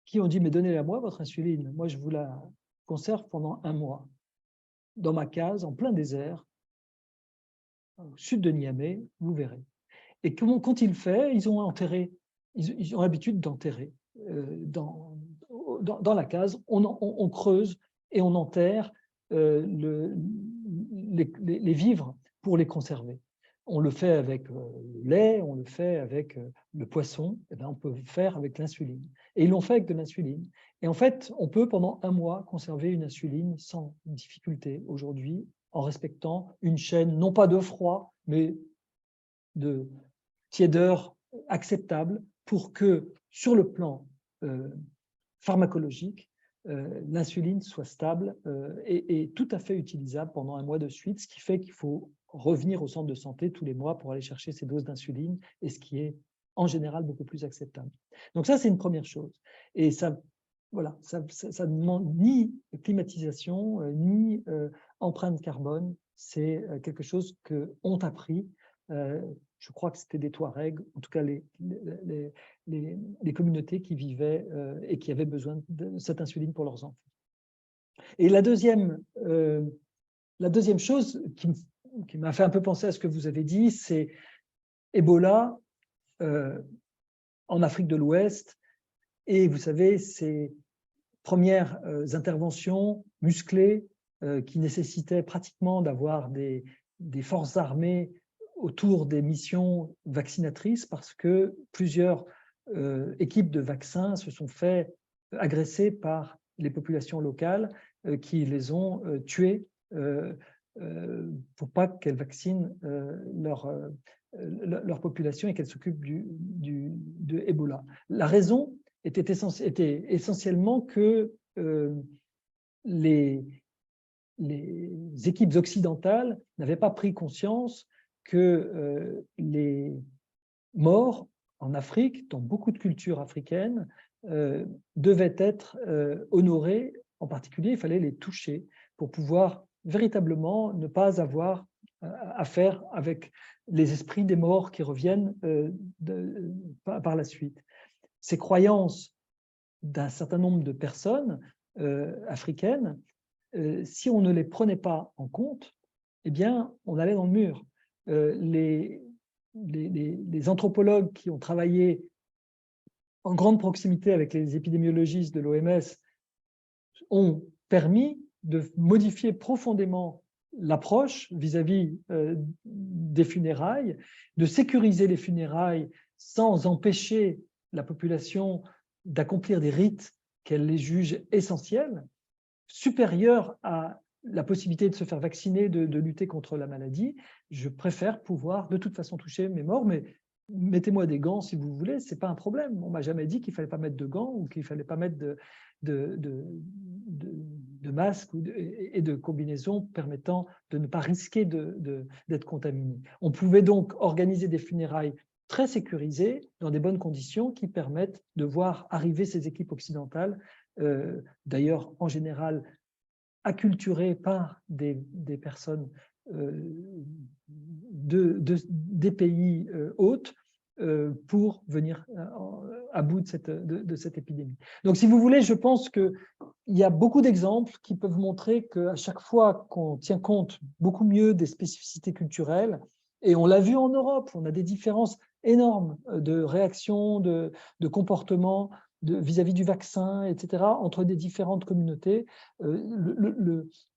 qui ont dit « mais donnez-la moi, votre insuline, moi je vous la conserve pendant 1 mois, dans ma case, en plein désert, au sud de Niamey, vous verrez ». Et comment qu'ont-ils fait? Ils ont enterré, ils ont l'habitude d'enterrer dans la case, on creuse et on enterre les vivres pour les conserver. On le fait avec le lait, on le fait avec le poisson, et bien on peut le faire avec l'insuline. Et ils l'ont fait avec de l'insuline. Et en fait, on peut pendant 1 mois conserver une insuline sans difficulté aujourd'hui, en respectant une chaîne, non pas de froid, mais de tiédeur acceptable pour que, sur le plan pharmacologique, l'insuline soit stable et tout à fait utilisable pendant 1 mois de suite, ce qui fait qu'il faut revenir au centre de santé tous les mois pour aller chercher ces doses d'insuline, et ce qui est en général beaucoup plus acceptable. Donc ça, c'est une première chose. Et ça, voilà, ça ne demande ni climatisation, ni empreinte carbone. C'est quelque chose qu'ont appris, je crois que c'était des Touaregs, en tout cas les communautés qui vivaient et qui avaient besoin de cette insuline pour leurs enfants. Et la deuxième chose qui m'a fait un peu penser à ce que vous avez dit, c'est Ebola en Afrique de l'Ouest. Et vous savez, ces premières interventions musclées qui nécessitaient pratiquement d'avoir des forces armées autour des missions vaccinatrices, parce que plusieurs équipes de vaccins se sont fait agresser par les populations locales qui les ont tuées pour pas qu'elles vaccinent leur population et qu'elles s'occupent de Ebola. La raison était essentiellement que les équipes occidentales n'avaient pas pris conscience que les morts en Afrique, dans beaucoup de cultures africaines, devaient être honorés. En particulier, il fallait les toucher pour pouvoir véritablement ne pas avoir affaire avec les esprits des morts qui reviennent par la suite. Ces croyances d'un certain nombre de personnes africaines, si on ne les prenait pas en compte, eh bien, on allait dans le mur. Les anthropologues qui ont travaillé en grande proximité avec les épidémiologistes de l'OMS ont permis de modifier profondément l'approche vis-à-vis des funérailles, de sécuriser les funérailles sans empêcher la population d'accomplir des rites qu'elle les juge essentiels, supérieurs à la possibilité de se faire vacciner, de lutter contre la maladie. Je préfère pouvoir de toute façon toucher mes morts, mais mettez-moi des gants si vous voulez, ce n'est pas un problème. On ne m'a jamais dit qu'il ne fallait pas mettre de gants ou qu'il ne fallait pas mettre de masques et de combinaisons permettant de ne pas risquer d'être contaminé. On pouvait donc organiser des funérailles très sécurisées, dans des bonnes conditions, qui permettent de voir arriver ces équipes occidentales, d'ailleurs en général acculturées par des personnes des pays hôtes pour venir à bout de cette épidémie. Donc, si vous voulez, je pense qu'il y a beaucoup d'exemples qui peuvent montrer qu'à chaque fois qu'on tient compte beaucoup mieux des spécificités culturelles, et on l'a vu en Europe, on a des différences énormes de réactions, de comportements vis-à-vis du vaccin, etc., entre des différentes communautés.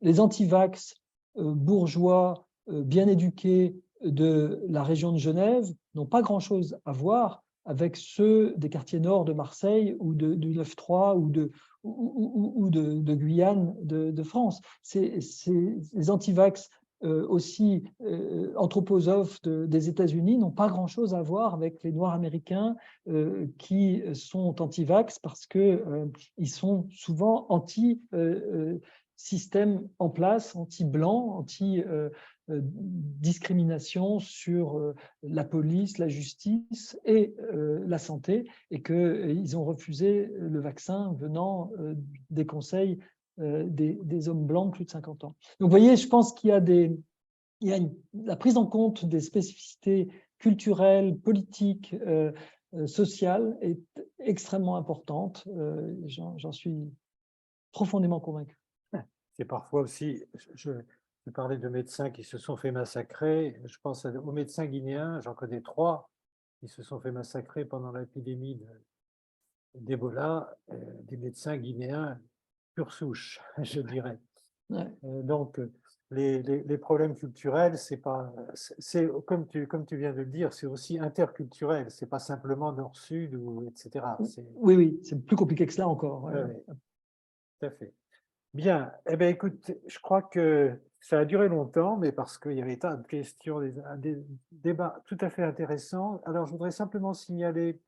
Les anti-vax bourgeois bien éduqués de la région de Genève n'ont pas grand-chose à voir avec ceux des quartiers nord de Marseille ou du 9-3 ou de Guyane de France. Les antivax aussi anthroposophes des États-Unis n'ont pas grand-chose à voir avec les Noirs américains qui sont antivax parce qu'ils sont souvent anti-système en place, anti-blanc, anti-discrimination sur la police, la justice et la santé, et qu'ils ont refusé le vaccin venant des conseils des hommes blancs de plus de 50 ans. Donc, vous voyez, je pense qu'il y a la prise en compte des spécificités culturelles, politiques, sociales est extrêmement importante. J'en suis profondément convaincu. C'est parfois aussi, je parlais de médecins qui se sont fait massacrer. Je pense aux médecins guinéens, j'en connais 3 qui se sont fait massacrer pendant l'épidémie d'Ebola, des médecins guinéens pure souche, je dirais. Ouais. Donc, les problèmes culturels, c'est comme tu viens de le dire, c'est aussi interculturel, c'est pas simplement nord-sud ou etc. Oui, c'est plus compliqué que cela encore. Ouais. Oui, tout à fait. Bien, eh bien, écoute, je crois que ça a duré longtemps, mais parce qu'il y avait tant de questions, des débats tout à fait intéressants. Alors, je voudrais simplement signaler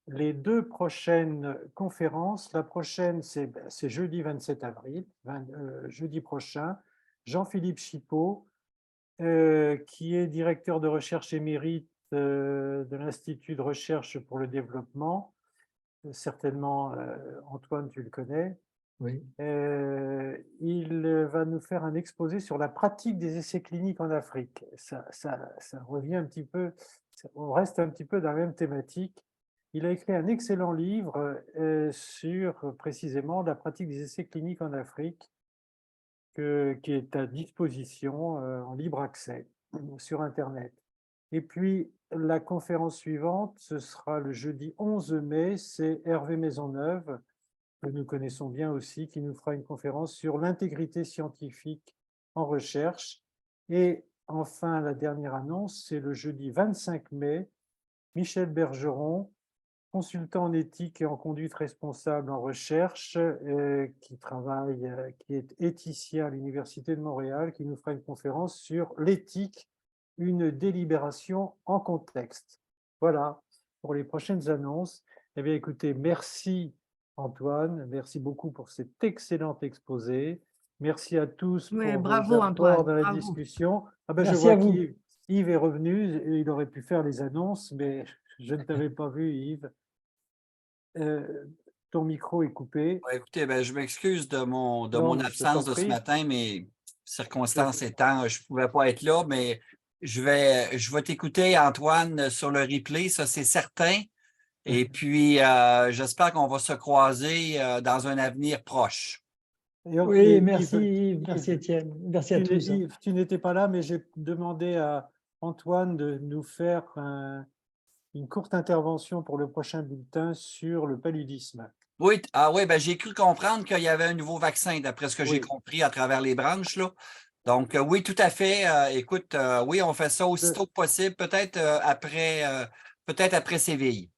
les 2 prochaines conférences. La prochaine, c'est jeudi 27 avril, jeudi prochain. Jean-Philippe Chipot, qui est directeur de recherche émérite de l'Institut de recherche pour le développement. Certainement, Antoine, tu le connais. Oui. Il va nous faire un exposé sur la pratique des essais cliniques en Afrique. Ça revient un petit peu, on reste un petit peu dans la même thématique. Il a écrit un excellent livre sur précisément la pratique des essais cliniques en Afrique, qui est à disposition en libre accès sur Internet. Et puis, la conférence suivante, ce sera le jeudi 11 mai, c'est Hervé Maisonneuve, que nous connaissons bien aussi, qui nous fera une conférence sur l'intégrité scientifique en recherche. Et enfin, la dernière annonce, c'est le jeudi 25 mai, Michel Bergeron, consultant en éthique et en conduite responsable en recherche, qui est éthicien à l'Université de Montréal, qui nous fera une conférence sur l'éthique, une délibération en contexte. Voilà pour les prochaines annonces. Eh bien, écoutez, merci Antoine, merci beaucoup pour cet excellent exposé. Merci à tous pour bravo, vos apports Antoine, dans la bravo. discussion. Ah ben, je Merci vois à vous. qu'Yves est revenu, et il aurait pu faire les annonces, mais je ne t'avais pas vu, Yves. Ton micro est coupé. Ouais, écoutez, ben, je m'excuse de mon Non, mais je t'en absence de ce prie. matin, mais circonstances étant, je ne pouvais pas être là, mais je vais t'écouter, Antoine, sur le replay, ça c'est certain. Et puis, j'espère qu'on va se croiser dans un avenir proche. Oui, merci Yves, merci Étienne, merci à tous. Yves, tu n'étais pas là, mais j'ai demandé à Antoine de nous faire une courte intervention pour le prochain bulletin sur le paludisme. Oui, ben, j'ai cru comprendre qu'il y avait un nouveau vaccin, d'après ce que j'ai compris à travers les branches, là. Donc, oui, tout à fait. Écoute, oui, on fait ça aussitôt que possible, peut-être après Séville.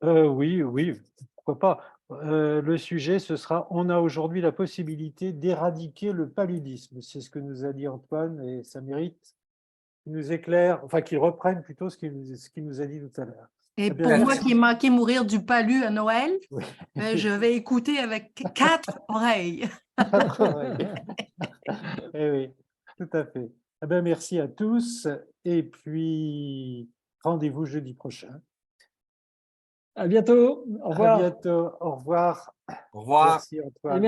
Oui, pourquoi pas. Le sujet, ce sera « On a aujourd'hui la possibilité d'éradiquer le paludisme ». C'est ce que nous a dit Antoine, et ça mérite qu'il nous éclaire, enfin qu'il reprenne plutôt ce qu'il nous a dit tout à l'heure. Et pour moi qui ai manqué mourir du palu à Noël, je vais écouter avec 4 oreilles. 4 oreilles. Eh oui, tout à fait. Eh bien, merci à tous, et puis rendez-vous jeudi prochain. À bientôt. Au revoir. À bientôt. Au revoir. Au revoir. Merci Antoine.